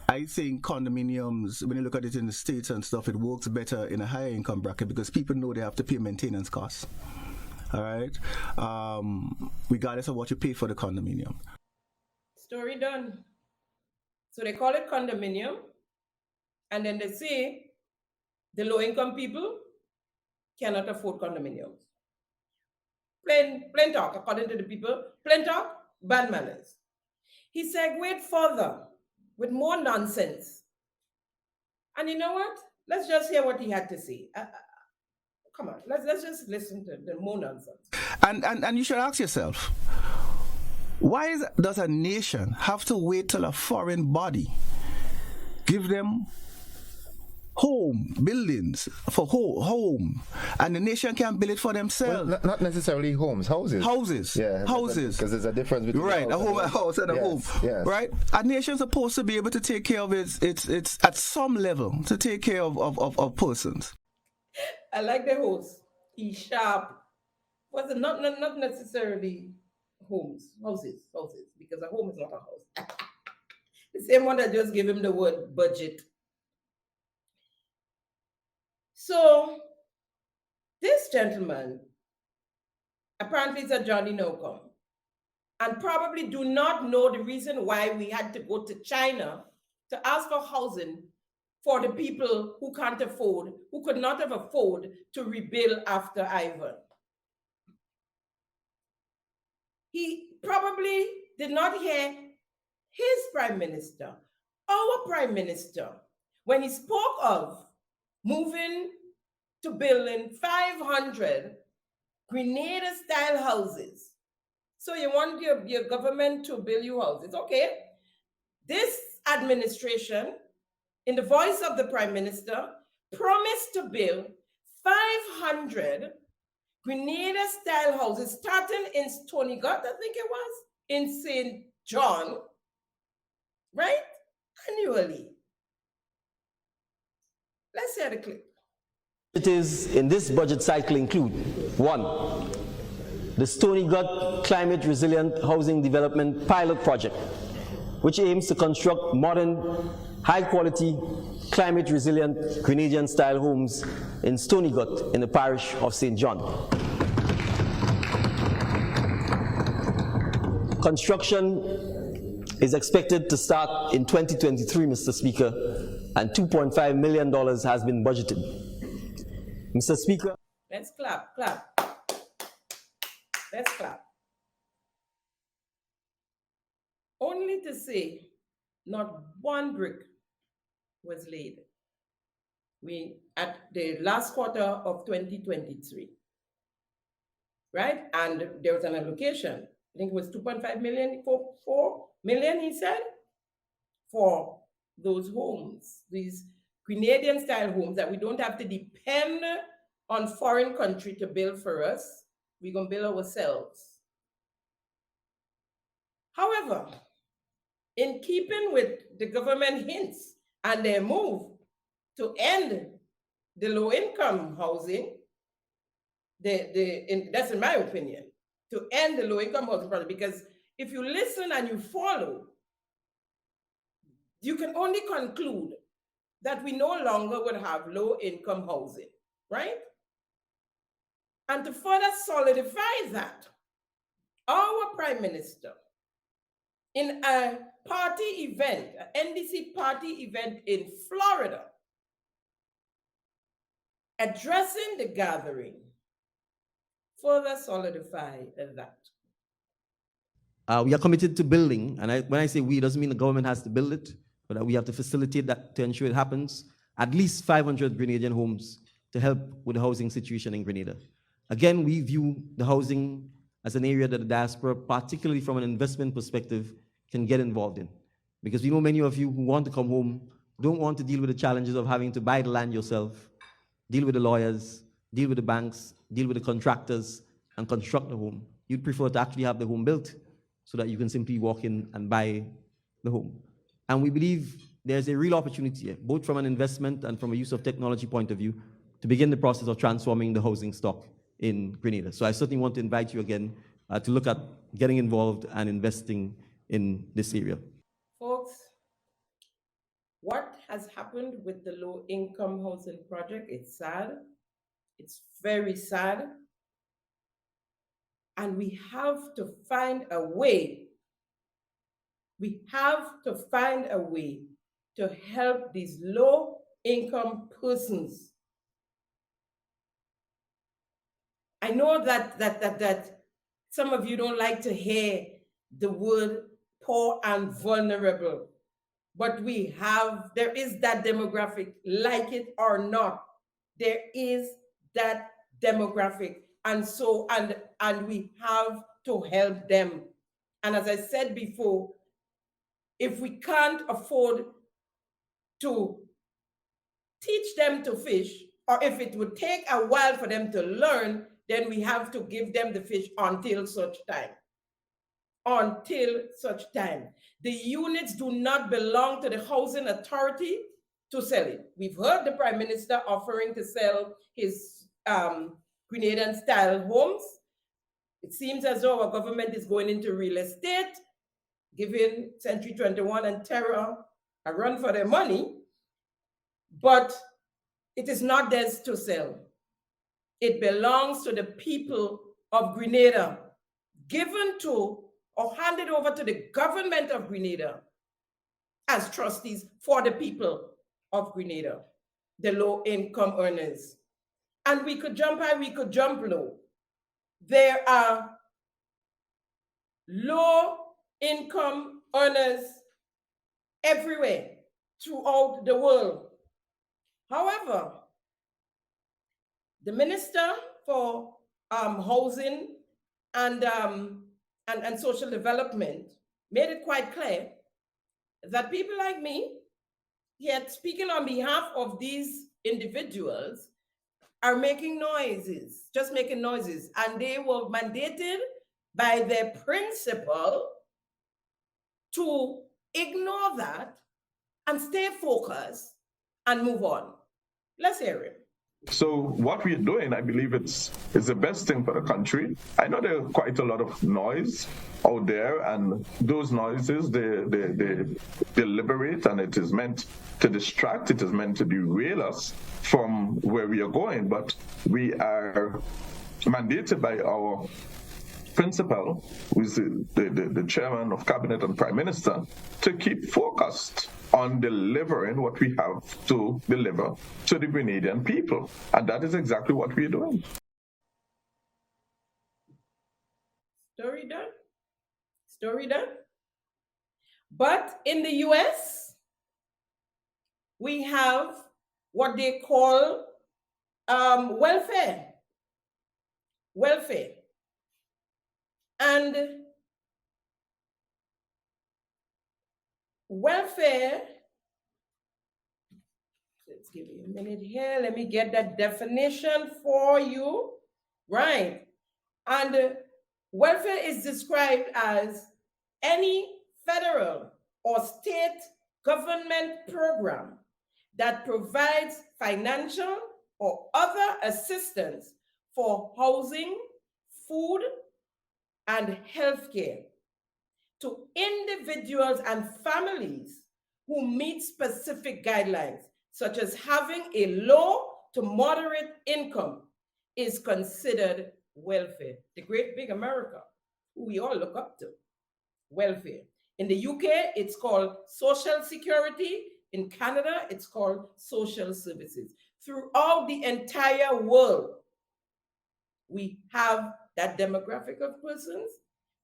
I think condominiums, when you look at it in the States and stuff, it works better in a higher income bracket because people know they have to pay maintenance costs. All right? Regardless of what you pay for the condominium. Story done. So they call it condominium, and then they say the low-income people cannot afford condominiums. Plain talk, according to the people. Plain talk, bad manners. He segued further with more nonsense. And you know what? Let's just hear what he had to say. Come on, let's just listen to the more nonsense. And you should ask yourself, why does a nation have to wait till a foreign body give them buildings for home, and the nation can build it for themselves? Well, not necessarily homes, houses. Yeah, houses. Because there's a difference between a house and a home. Yes. Right? A nation's supposed to be able to take care of its at some level to take care of persons. I like the host. He's sharp. Was it not necessarily houses, because a home is not a house. The same one that just gave him the word budget. So this gentleman apparently is a Johnny No-Come and probably do not know the reason why we had to go to China to ask for housing for the people who can't afford, who could not have afford to rebuild after Ivan. He probably did not hear his prime minister, our prime minister, when he spoke of moving to building 500 Grenada-style houses. So you want your government to build you houses. Okay. this administration, in the voice of the Prime Minister, promised to build 500 Grenada-style houses, starting in Stony Gut, I think it was, in St. John, right? Annually. Let's hear the clip. It is in this budget cycle include: 1, the Stony Gut Climate Resilient Housing Development Pilot Project, which aims to construct modern, high-quality, climate-resilient Grenadian-style homes in Stony Gut in the parish of St. John. Construction is expected to start in 2023, Mr. Speaker, and $2.5 million has been budgeted. Mr. Speaker. Let's clap, clap. Let's clap. Only to say not one brick was laid. We at the last quarter of 2023, right? And there was an allocation. I think it was 2.5 million, 4 million, he said, for those homes, these Grenadian-style homes that we don't have to depend on foreign country to build for us. We're going to build ourselves. However, in keeping with the government hints and their move to end the low-income housing, that's in my opinion, to end the low-income housing project, because if you listen and you follow, you can only conclude that we no longer would have low-income housing, right? And to further solidify that, our Prime Minister, in a party event, an NDC party event in Florida, addressing the gathering, further solidified that. We are committed to building, and when I say we, it doesn't mean the government has to build it, but that we have to facilitate that to ensure it happens, at least 500 Grenadian homes to help with the housing situation in Grenada. Again, we view the housing as an area that the diaspora, particularly from an investment perspective, can get involved in. Because we know many of you who want to come home don't want to deal with the challenges of having to buy the land yourself, deal with the lawyers, deal with the banks, deal with the contractors, and construct the home. You'd prefer to actually have the home built so that you can simply walk in and buy the home. And we believe there's a real opportunity here, both from an investment and from a use of technology point of view, to begin the process of transforming the housing stock in Grenada. So I certainly want to invite you again to look at getting involved and investing in this area. Folks, what has happened with the low-income housing project? It's sad. It's very sad. And we have to find a way. We have to find a way to help these low-income persons. I know that some of you don't like to hear the word poor and vulnerable, but there is that demographic, like it or not, there is that demographic. And so, and we have to help them. And as I said before, if we can't afford to teach them to fish, or if it would take a while for them to learn, then we have to give them the fish until such time. Until such time. The units do not belong to the Housing Authority to sell it. We've heard the Prime Minister offering to sell his Grenadian-style homes. It seems as though our government is going into real estate, giving Century 21 and Terra a run for their money, but it is not theirs to sell. It belongs to the people of Grenada, given to or handed over to the government of Grenada as trustees for the people of Grenada, the low-income earners. And we could jump high, we could jump low. There are low-income earners everywhere throughout the world. However, the Minister for Housing and Social Development made it quite clear that people like me, yet speaking on behalf of these individuals, are making noises, just making noises. And they were mandated by their principal to ignore that and stay focused and move on. Let's hear him. So what we're doing, I believe is the best thing for the country. I know there's quite a lot of noise out there, and those noises, they deliberate, and it is meant to distract, it is meant to derail us from where we are going. But we are mandated by our principal, who is the chairman of cabinet and prime minister, to keep focused on delivering what we have to deliver to the Grenadian people. And that is exactly what we're doing. Story done. Story done. But in the US, we have what they call welfare. Welfare. And welfare, let's give you a minute here. Let me get that definition for you. Right. And welfare is described as any federal or state government program that provides financial or other assistance for housing, food, and healthcare to individuals and families who meet specific guidelines, such as having a low to moderate income, is considered welfare. The great big America, who we all look up to. Welfare. In the UK, it's called Social Security. In Canada, it's called social services. Throughout the entire world, we have that demographic of persons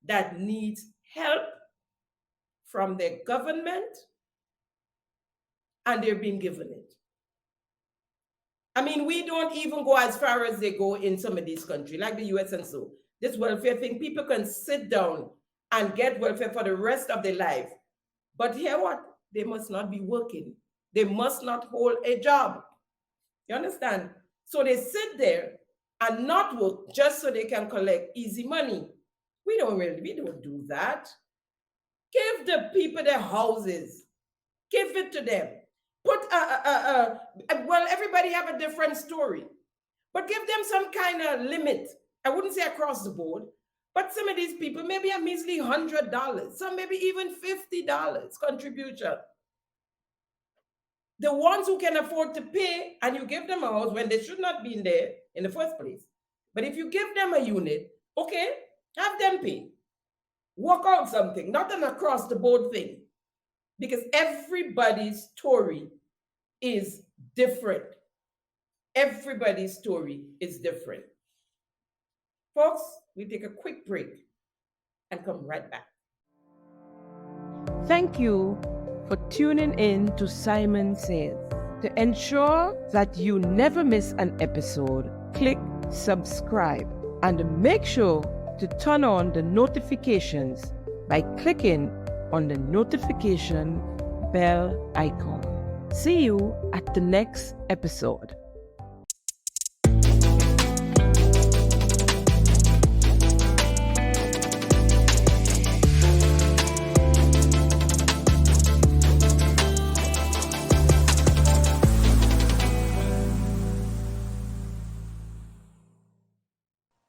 that needs help from their government, and they're being given it. I mean, we don't even go as far as they go in some of these countries, like the US and so. This welfare thing, people can sit down and get welfare for the rest of their life. But hear what? They must not be working. They must not hold a job. You understand? So they sit there and not work just so they can collect easy money. We don't do that. Give the people their houses. Give it to them. Put well, everybody have a different story, but give them some kind of limit. I wouldn't say across the board, but some of these people, maybe a measly $100, some maybe even $50 contribution. The ones who can afford to pay, and you give them a house when they should not be in there in the first place. But if you give them a unit, okay, have them pay. Work out something, not an across the board thing. Because everybody's story is different. Everybody's story is different. Folks, we take a quick break and come right back. Thank you for tuning in to Simon Says. To ensure that you never miss an episode, click subscribe and make sure to turn on the notifications by clicking on the notification bell icon. See you at the next episode.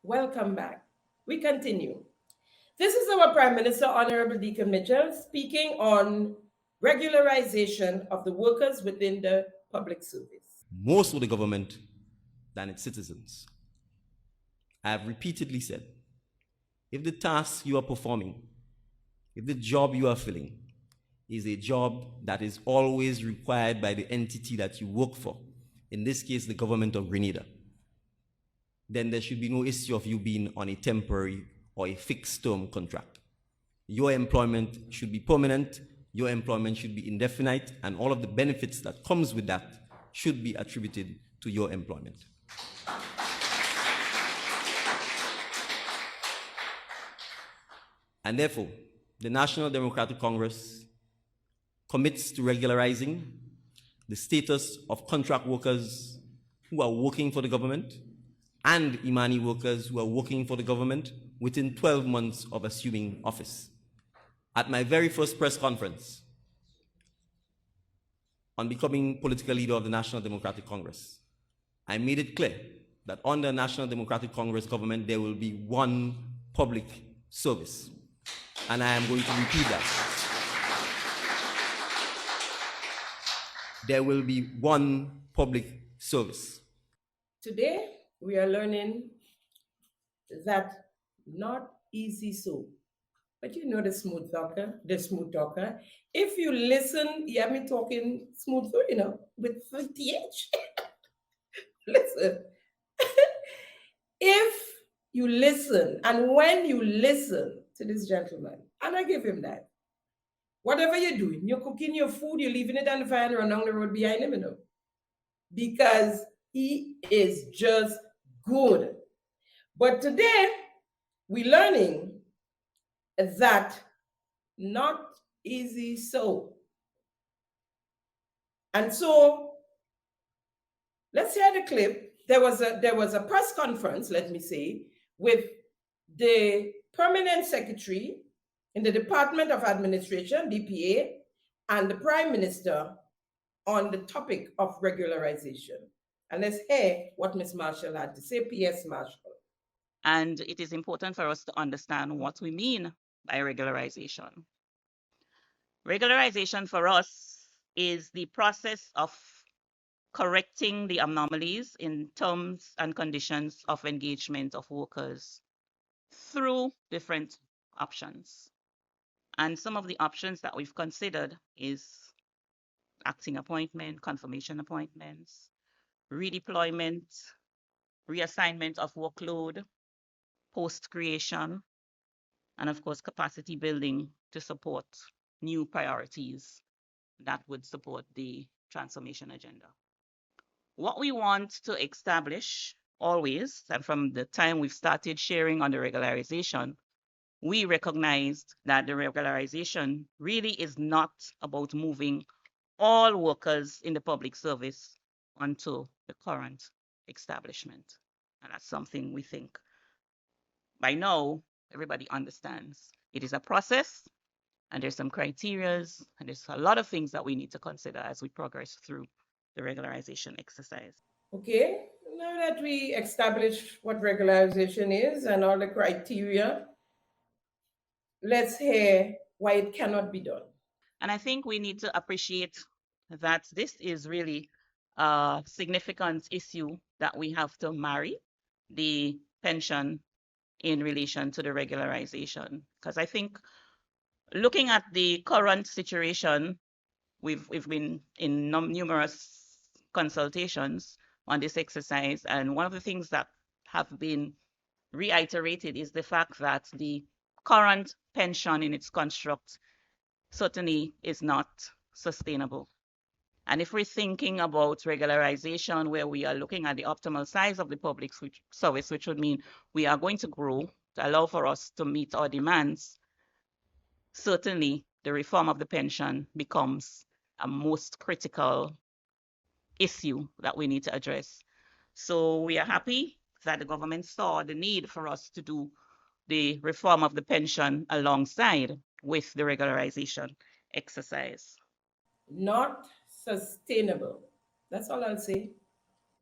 Welcome back. We continue. This is our Prime Minister, Honorable Deacon Mitchell, speaking on regularization of the workers within the public service. More so the government than its citizens. I have repeatedly said, if the task you are performing, if the job you are filling is a job that is always required by the entity that you work for, in this case, the government of Grenada, then there should be no issue of you being on a temporary or a fixed-term contract. Your employment should be permanent, your employment should be indefinite, and all of the benefits that comes with that should be attributed to your employment. And therefore, the National Democratic Congress commits to regularizing the status of contract workers who are working for the government and Imani workers who are working for the government within 12 months of assuming office. At my very first press conference on becoming political leader of the National Democratic Congress, I made it clear that under National Democratic Congress government, there will be one public service. And I am going to repeat that. There will be one public service. Today, we are learning that not easy so. But you know the smooth talker. If you listen, you have me talking smooth, you know, with TH. Listen. If you listen, and when you listen to this gentleman, and I give him that, whatever you're doing, you're cooking your food, you're leaving it on the fire and run down the road behind him, you know, because he is just good. But today, we're learning that not easy so. And so, let's hear the clip. There was a press conference, let me say, with the permanent secretary in the Department of Administration, DPA, and the Prime Minister on the topic of regularization. And let's hear what Ms. Marshall had to say, P.S. Marshall. And it is important for us to understand what we mean by regularization. Regularization for us is the process of correcting the anomalies in terms and conditions of engagement of workers through different options. And some of the options that we've considered is acting appointment, confirmation appointments, redeployment, reassignment of workload, post creation, and of course, capacity building to support new priorities that would support the transformation agenda. What we want to establish always, and from the time we've started sharing on the regularization, we recognized that the regularization really is not about moving all workers in the public service onto the current establishment. And that's something we think by now everybody understands. It is a process, and there's some criterias, and there's a lot of things that we need to consider as we progress through the regularization exercise. Okay, now that we established what regularization is and all the criteria, let's hear why it cannot be done. And I think we need to appreciate that this is really a significant issue that we have to marry the pension in relation to the regularization. Because I think looking at the current situation, we've been in numerous consultations on this exercise, and one of the things that have been reiterated is the fact that the current pension in its construct certainly is not sustainable. And if we're thinking about regularization, where we are looking at the optimal size of the public service, which would mean we are going to grow to allow for us to meet our demands, certainly the reform of the pension becomes a most critical issue that we need to address. So we are happy that the government saw the need for us to do the reform of the pension alongside with the regularization exercise. Not sustainable. That's all I'll say.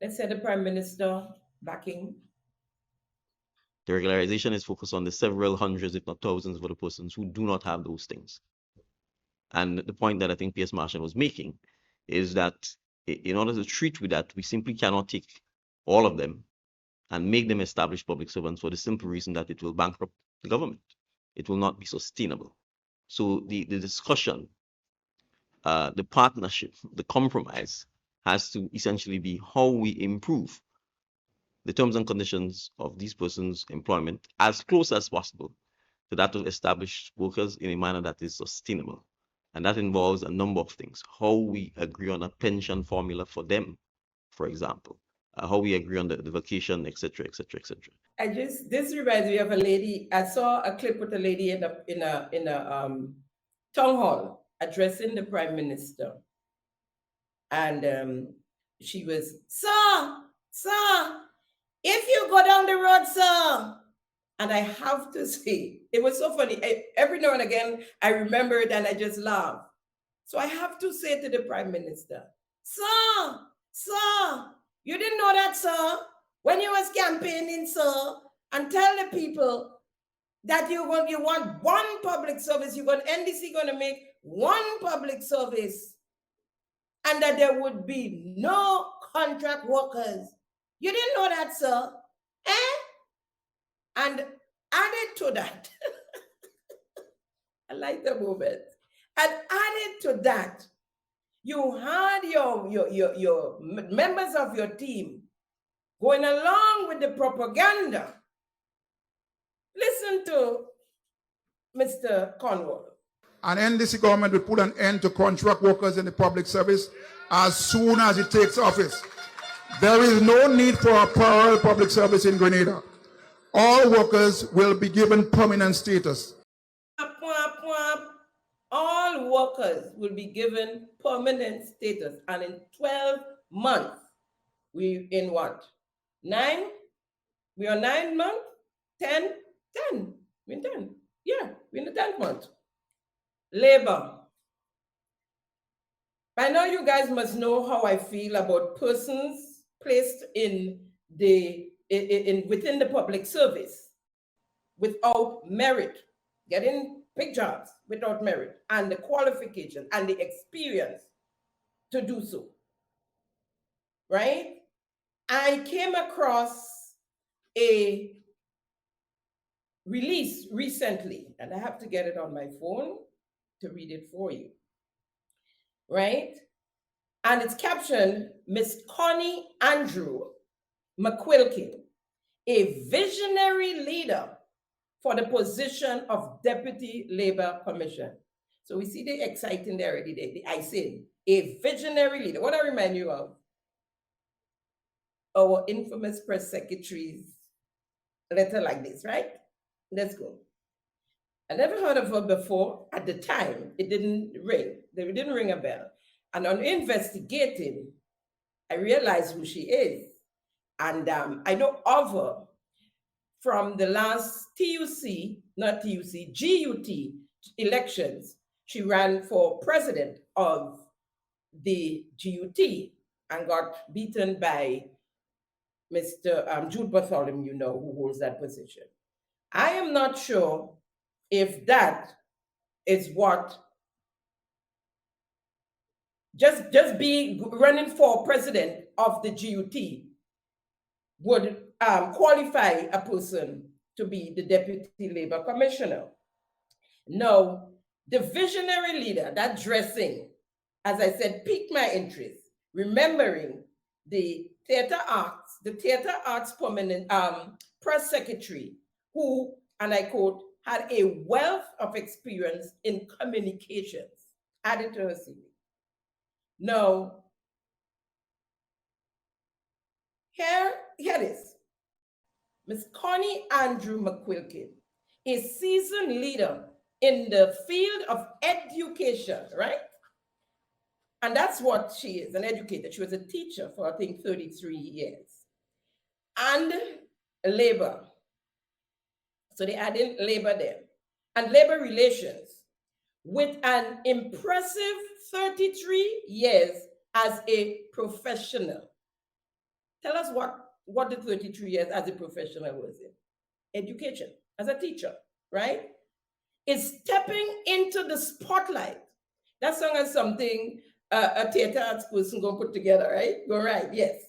Let's say the Prime Minister backing. The regularization is focused on the several hundreds, if not thousands, of other persons who do not have those things. And the point that I think P.S. Marshall was making is that in order to treat with that, we simply cannot take all of them and make them established public servants for the simple reason that it will bankrupt the government. It will not be sustainable. So the discussion, the partnership, the compromise has to essentially be how we improve the terms and conditions of these persons' employment as close as possible to that of established workers in a manner that is sustainable. And that involves a number of things. How we agree on a pension formula for them, for example. How we agree on the vacation, etc., etc., etc. This reminds me of a lady. I saw a clip with a lady in a town hall, addressing the Prime Minister. And she was, sir, if you go down the road, sir. And I have to say, it was so funny. Every now and again, I remember it and I just laugh. So I have to say to the Prime Minister, sir, you didn't know that, sir, when you was campaigning, sir, and tell the people that you want one public service, NDC going to make one public service, and that there would be no contract workers. You didn't know that, sir? And added to that, I like the movement. And added to that, you had your members of your team going along with the propaganda. Listen to Mr. Cornwall. An NDC government will put an end to contract workers in the public service as soon as it takes office. There is no need for a parallel public service in Grenada. All workers will be given permanent status. All workers will be given permanent status. And in 12 months, we in what? 9? We are 9 months? 10? We're in 10. Yeah, we're in the 10th month. Labor. By now, you guys must know how I feel about persons placed in within the public service without merit, getting big jobs without merit, and the qualification and the experience to do so. Right? I came across a release recently, and I have to get it on my phone to read it for you. Right? And it's captioned, Miss Connie Andrew McQuilkin, a visionary leader for the position of Deputy Labor Commissioner. So we see the exciting there already. I said, a visionary leader. What I remind you of? Our infamous press secretary's letter like this, right? Let's go. I never heard of her before. At the time, it didn't ring. They didn't ring a bell. And on investigating, I realized who she is. And I know of her from the last GUT elections. She ran for president of the GUT and got beaten by Mr. Jude Bartholomew, who holds that position. I am not sure if that is what just be running for president of the GUT would qualify a person to be the Deputy Labor Commissioner. No, the visionary leader, that dressing, as I said, piqued my interest, remembering the theater arts permanent press secretary who, and I quote, had a wealth of experience in communications added to her CV. No. Here it is. Ms. Connie Andrew McQuilkin, a seasoned leader in the field of education, right? And that's what she is, an educator. She was a teacher for, I think, 33 years. And labor. So they add in labor there. And labor relations with an impressive 33 years as a professional. Tell us what the 33 years as a professional was in. Education, as a teacher, right? Is stepping into the spotlight. That song is something a theater arts person gonna put together, right? Go right, yes.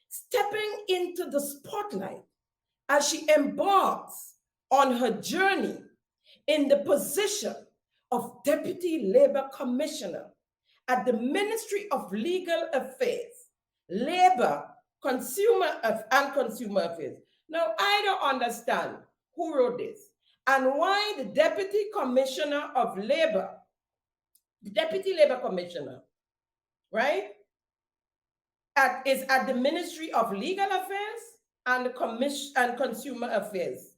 Stepping into the spotlight as she embarks on her journey in the position of Deputy Labor Commissioner at the Ministry of Legal Affairs, Labor, Consumer Affairs. Now, I don't understand who wrote this and why the Deputy Commissioner of Labor, the Deputy Labor Commissioner, right, is at the Ministry of Legal Affairs and Consumer Affairs.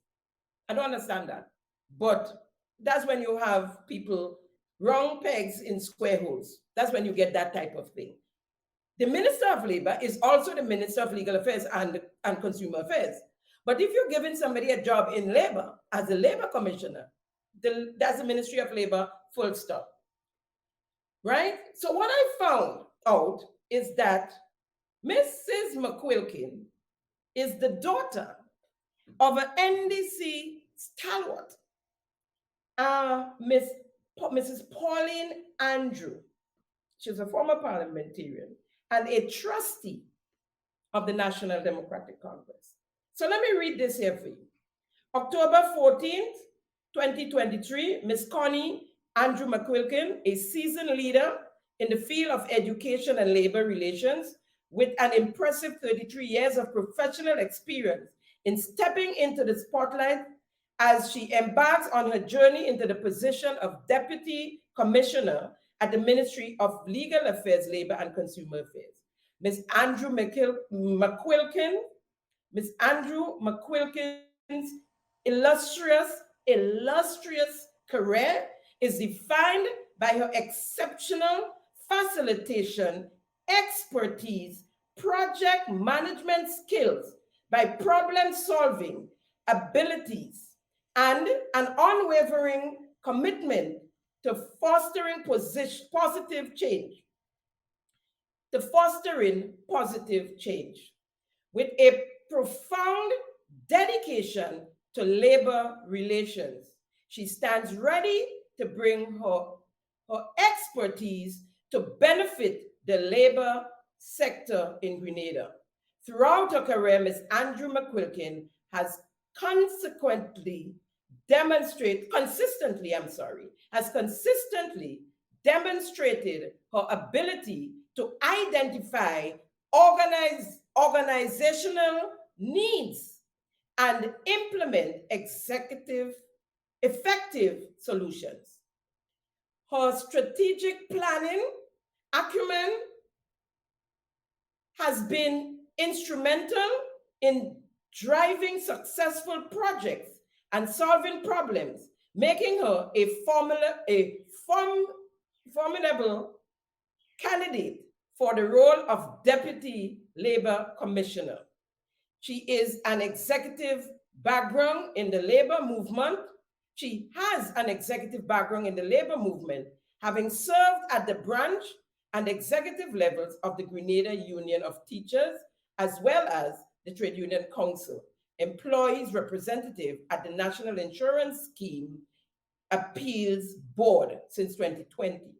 I don't understand that. But that's when you have people round pegs in square holes. That's when you get that type of thing. The Minister of Labor is also the Minister of Legal Affairs and Consumer Affairs. But if you're giving somebody a job in labor as a labor commissioner, that's the Ministry of Labor, full stop. Right? So what I found out is that Mrs. McQuilkin is the daughter of an NDC stalwart, Mrs. Pauline Andrew. She's a former parliamentarian and a trustee of the National Democratic Congress. So let me read this here for you. October 14th, 2023, Ms. Connie Andrew McQuilkin, a seasoned leader in the field of education and labor relations with an impressive 33 years of professional experience in stepping into the spotlight as she embarks on her journey into the position of Deputy Commissioner at the Ministry of Legal Affairs, Labor and Consumer Affairs. Ms. Andrew McQuilkin's illustrious career is defined by her exceptional facilitation, expertise, project management skills, by problem-solving abilities, and an unwavering commitment to fostering positive change. With a profound dedication to labor relations, she stands ready to bring her expertise to benefit the labor sector in Grenada. Throughout her career, Ms. Andrew McQuilkin has consistently demonstrated her ability to identify organizational needs and implement effective solutions. Her strategic planning acumen has been instrumental in driving successful projects and solving problems, making her a formidable candidate for the role of Deputy Labor Commissioner. She is an executive background in the labor movement. She has an executive background in the labor movement, having served at the branch and executive levels of the Grenada Union of Teachers, as well as the Trade Union Council, employees representative at the National Insurance Scheme Appeals Board since 2020.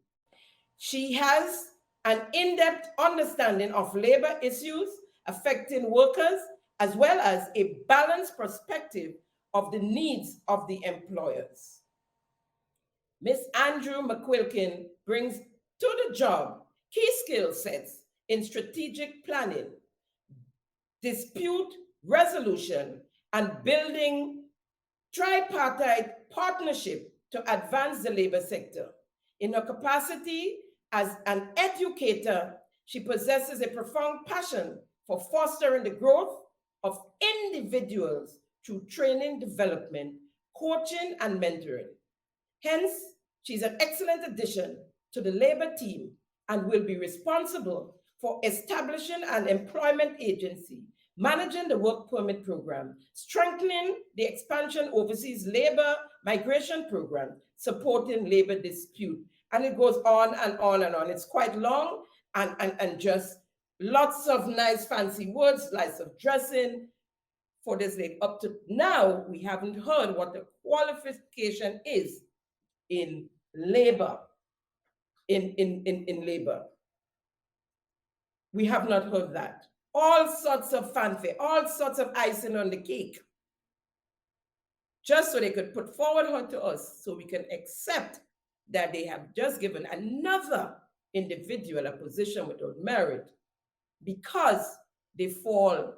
She has an in-depth understanding of labor issues affecting workers, as well as a balanced perspective of the needs of the employers. Ms. Andrew McQuilkin brings to the job key skill sets in strategic planning, dispute resolution, and building tripartite partnership to advance the labor sector. In her capacity as an educator, she possesses a profound passion for fostering the growth of individuals through training, development, coaching, and mentoring. Hence, she's an excellent addition to the labor team and will be responsible for establishing an employment agency, managing the work permit program, strengthening the expansion overseas labor migration program, supporting labor dispute. And it goes on and on and on. It's quite long and just lots of nice fancy words, lots of dressing for this lady. Up to now, we haven't heard what the qualification is in labor, in labor. We have not heard that. All sorts of fanfare, all sorts of icing on the cake, just so they could put forward her to us so we can accept that they have just given another individual a position without merit because they fall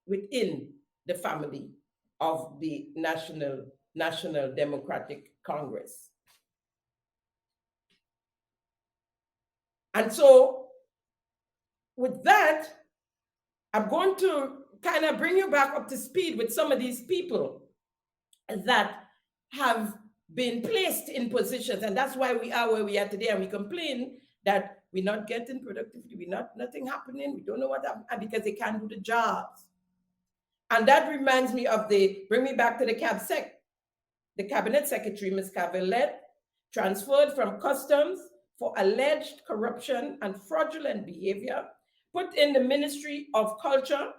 within the family of the National Democratic Congress. And so with that, I'm going to kind of bring you back up to speed with some of these people that have been placed in positions, and that's why we are where we are today. And we complain that we're not getting productivity, nothing happening, we don't know what happened, because they can't do the jobs. And that reminds me of bring me back to the the cabinet secretary, Ms. Cavalette, transferred from customs for alleged corruption and fraudulent behavior, put in the Ministry of Culture,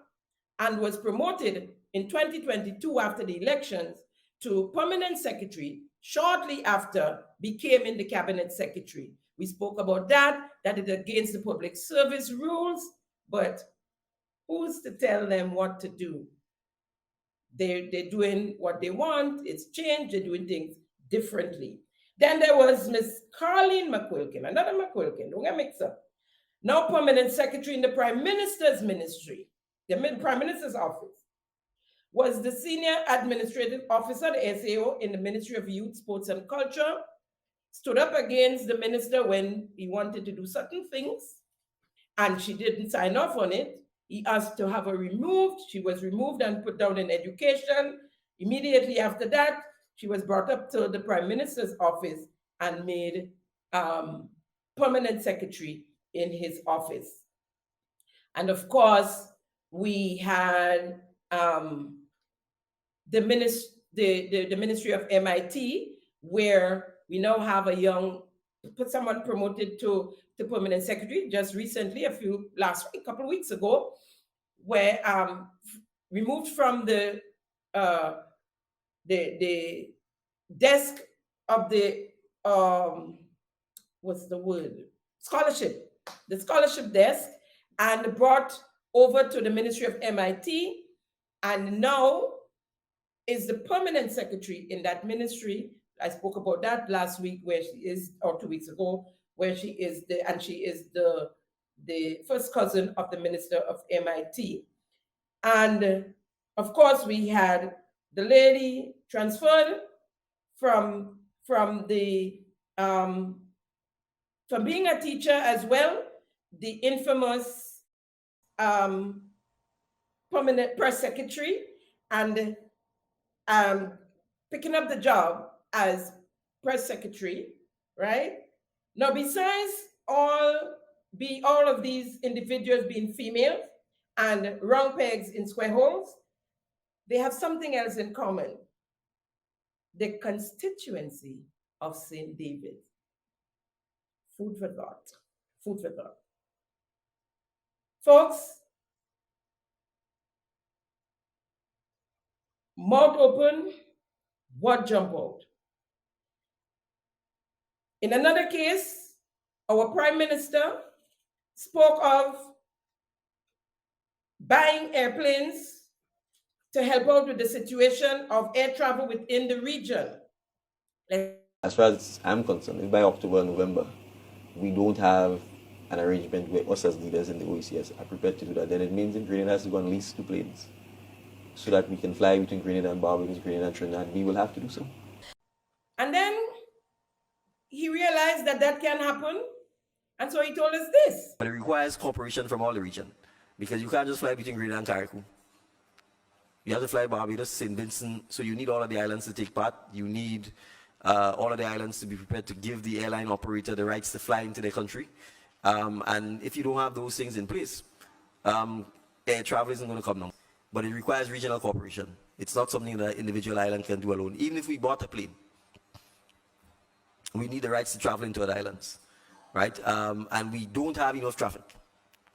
and was promoted in 2022 after the elections to permanent secretary, shortly after becoming the cabinet secretary. We spoke about that is against the public service rules, but who's to tell them what to do? They're doing what they want, it's changed, they're doing things differently. Then there was Miss Carleen McQuilkin, another McQuilkin, don't get mixed up. Now permanent secretary in the Prime Minister's ministry, the Prime Minister's office, was the senior administrative officer, the SAO, in the Ministry of Youth, Sports and Culture, stood up against the minister when he wanted to do certain things, and she didn't sign off on it. He asked to have her removed. She was removed and put down in education. Immediately after that, she was brought up to the Prime Minister's office and made permanent secretary in his office. And of course, we had the Ministry of MIT, where we now have someone promoted to permanent secretary just recently, a couple of weeks ago, where removed from the desk of the the scholarship desk, and brought over to the Ministry of MIT, and now is the permanent secretary in that ministry. I spoke about that last week, where she is, or 2 weeks ago, where she is the first cousin of the minister of MIT. And of course, we had the lady transferred from being a teacher as well, the infamous permanent press secretary, and picking up the job as press secretary, right? Now, besides all of these individuals being females and round pegs in square holes, they have something else in common: the constituency of St. David. Food for thought. Food for thought. Folks, mouth open, what jump out? In another case, our Prime Minister spoke of buying airplanes to help out with the situation of air travel within the region. As far as I'm concerned, by October, November, we don't have an arrangement where us as leaders in the OECS are prepared to do that, then it means in Grenada has to go and lease 2 planes so that we can fly between Grenada and Barbados, Grenada and Trinidad. We will have to do so. And then he realized that can happen, and so he told us this. But it requires cooperation from all the region, because you can't just fly between Grenada and Carriacou. You have to fly Barbados, St. Vincent, so you need all of the islands to take part. You need all of the islands to be prepared to give the airline operator the rights to fly into their country. And if you don't have those things in place, air travel isn't going to come now. But it requires regional cooperation. It's not something that an individual island can do alone. Even if we bought a plane, we need the rights to travel into other islands, right? And we don't have enough traffic.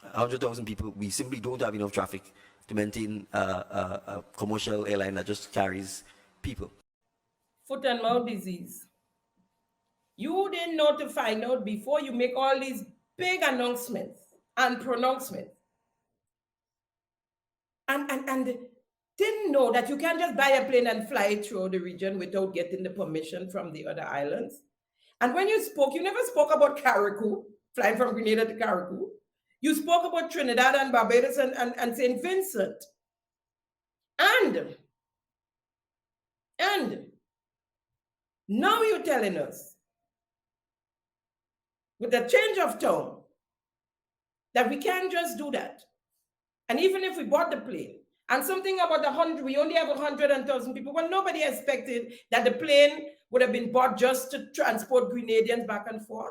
100,000 people, we simply don't have enough traffic to maintain a commercial airline that just carries people. Foot and mouth disease. You didn't know to find out before you make all these big announcements and pronouncements. And didn't know that you can't just buy a plane and fly it through the region without getting the permission from the other islands. And when you spoke, you never spoke about Carriacou, flying from Grenada to Carriacou. You spoke about Trinidad and Barbados and St. Vincent. And now you're telling us, with a change of tone, that we can't just do that. And even if we bought the plane And something about 100, we only have 100,000 people. Well, nobody expected that the plane would have been bought just to transport Grenadians back and forth.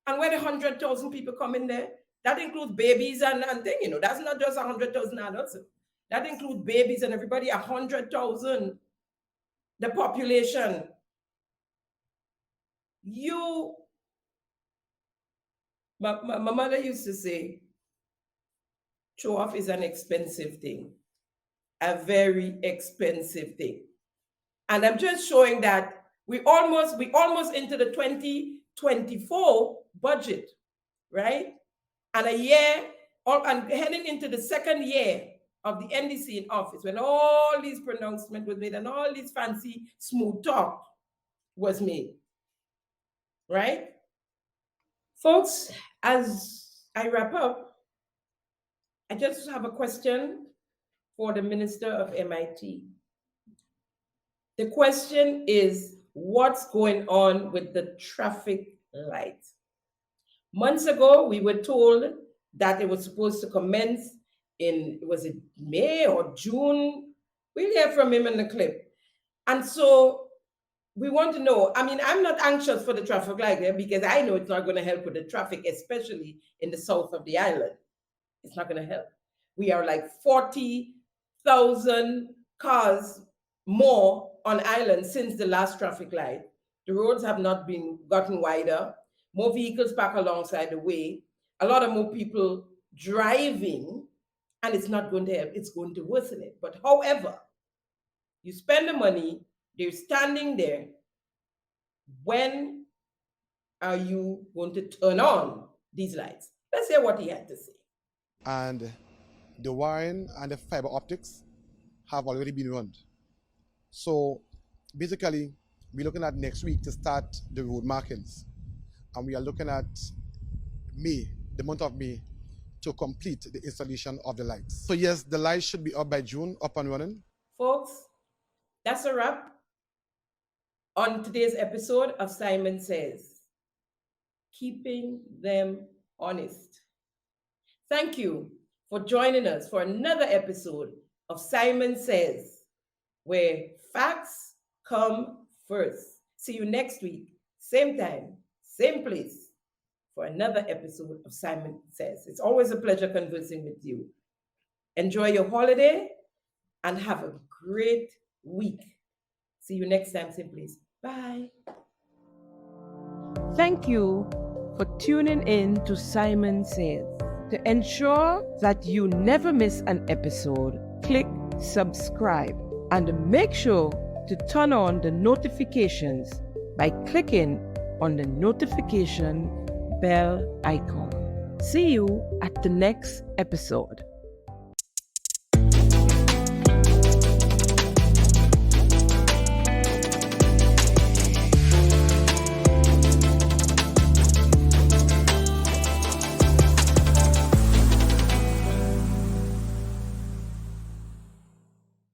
And when 100,000 people come in there, that includes babies and thing, you know, that's not just 100,000 adults. That includes babies and everybody, 100,000, the population. My mother used to say, show off is an expensive thing, a very expensive thing. And I'm just showing that we almost into the 2024 budget, right? And and heading into the second year of the NDC in office, when all these pronouncements were made and all this fancy smooth talk was made, right? Folks, as I wrap up, I just have a question for the Minister of MIT. The question is, what's going on with the traffic light? Months ago, we were told that it was supposed to commence in, was it May or June? We'll hear from him in the clip. And so we want to know, I mean, I'm not anxious for the traffic light there because I know it's not going to help with the traffic, especially in the south of the island. It's not going to help. We are like 40,000 cars more on island since the last traffic light. The roads have not gotten wider. More vehicles park alongside the way. A lot of more people driving, and it's not going to help. It's going to worsen it. But however, you spend the money, they're standing there. When are you going to turn on these lights? Let's hear what he had to say. And the wiring and the fiber optics have already been run. So basically, we're looking at next week to start the road markings. And we are looking at May, the month of May, to complete the installation of the lights. So yes, the lights should be up by June, up and running. Folks, that's a wrap on today's episode of Simon Says, keeping them honest. Thank you for joining us for another episode of Simon Says, where facts come first. See you next week, same time, same place, for another episode of Simon Says. It's always a pleasure conversing with you. Enjoy your holiday and have a great week. See you next time, same place. Bye. Thank you for tuning in to Simon Says. To ensure that you never miss an episode, click subscribe and make sure to turn on the notifications by clicking on the notification bell icon. See you at the next episode.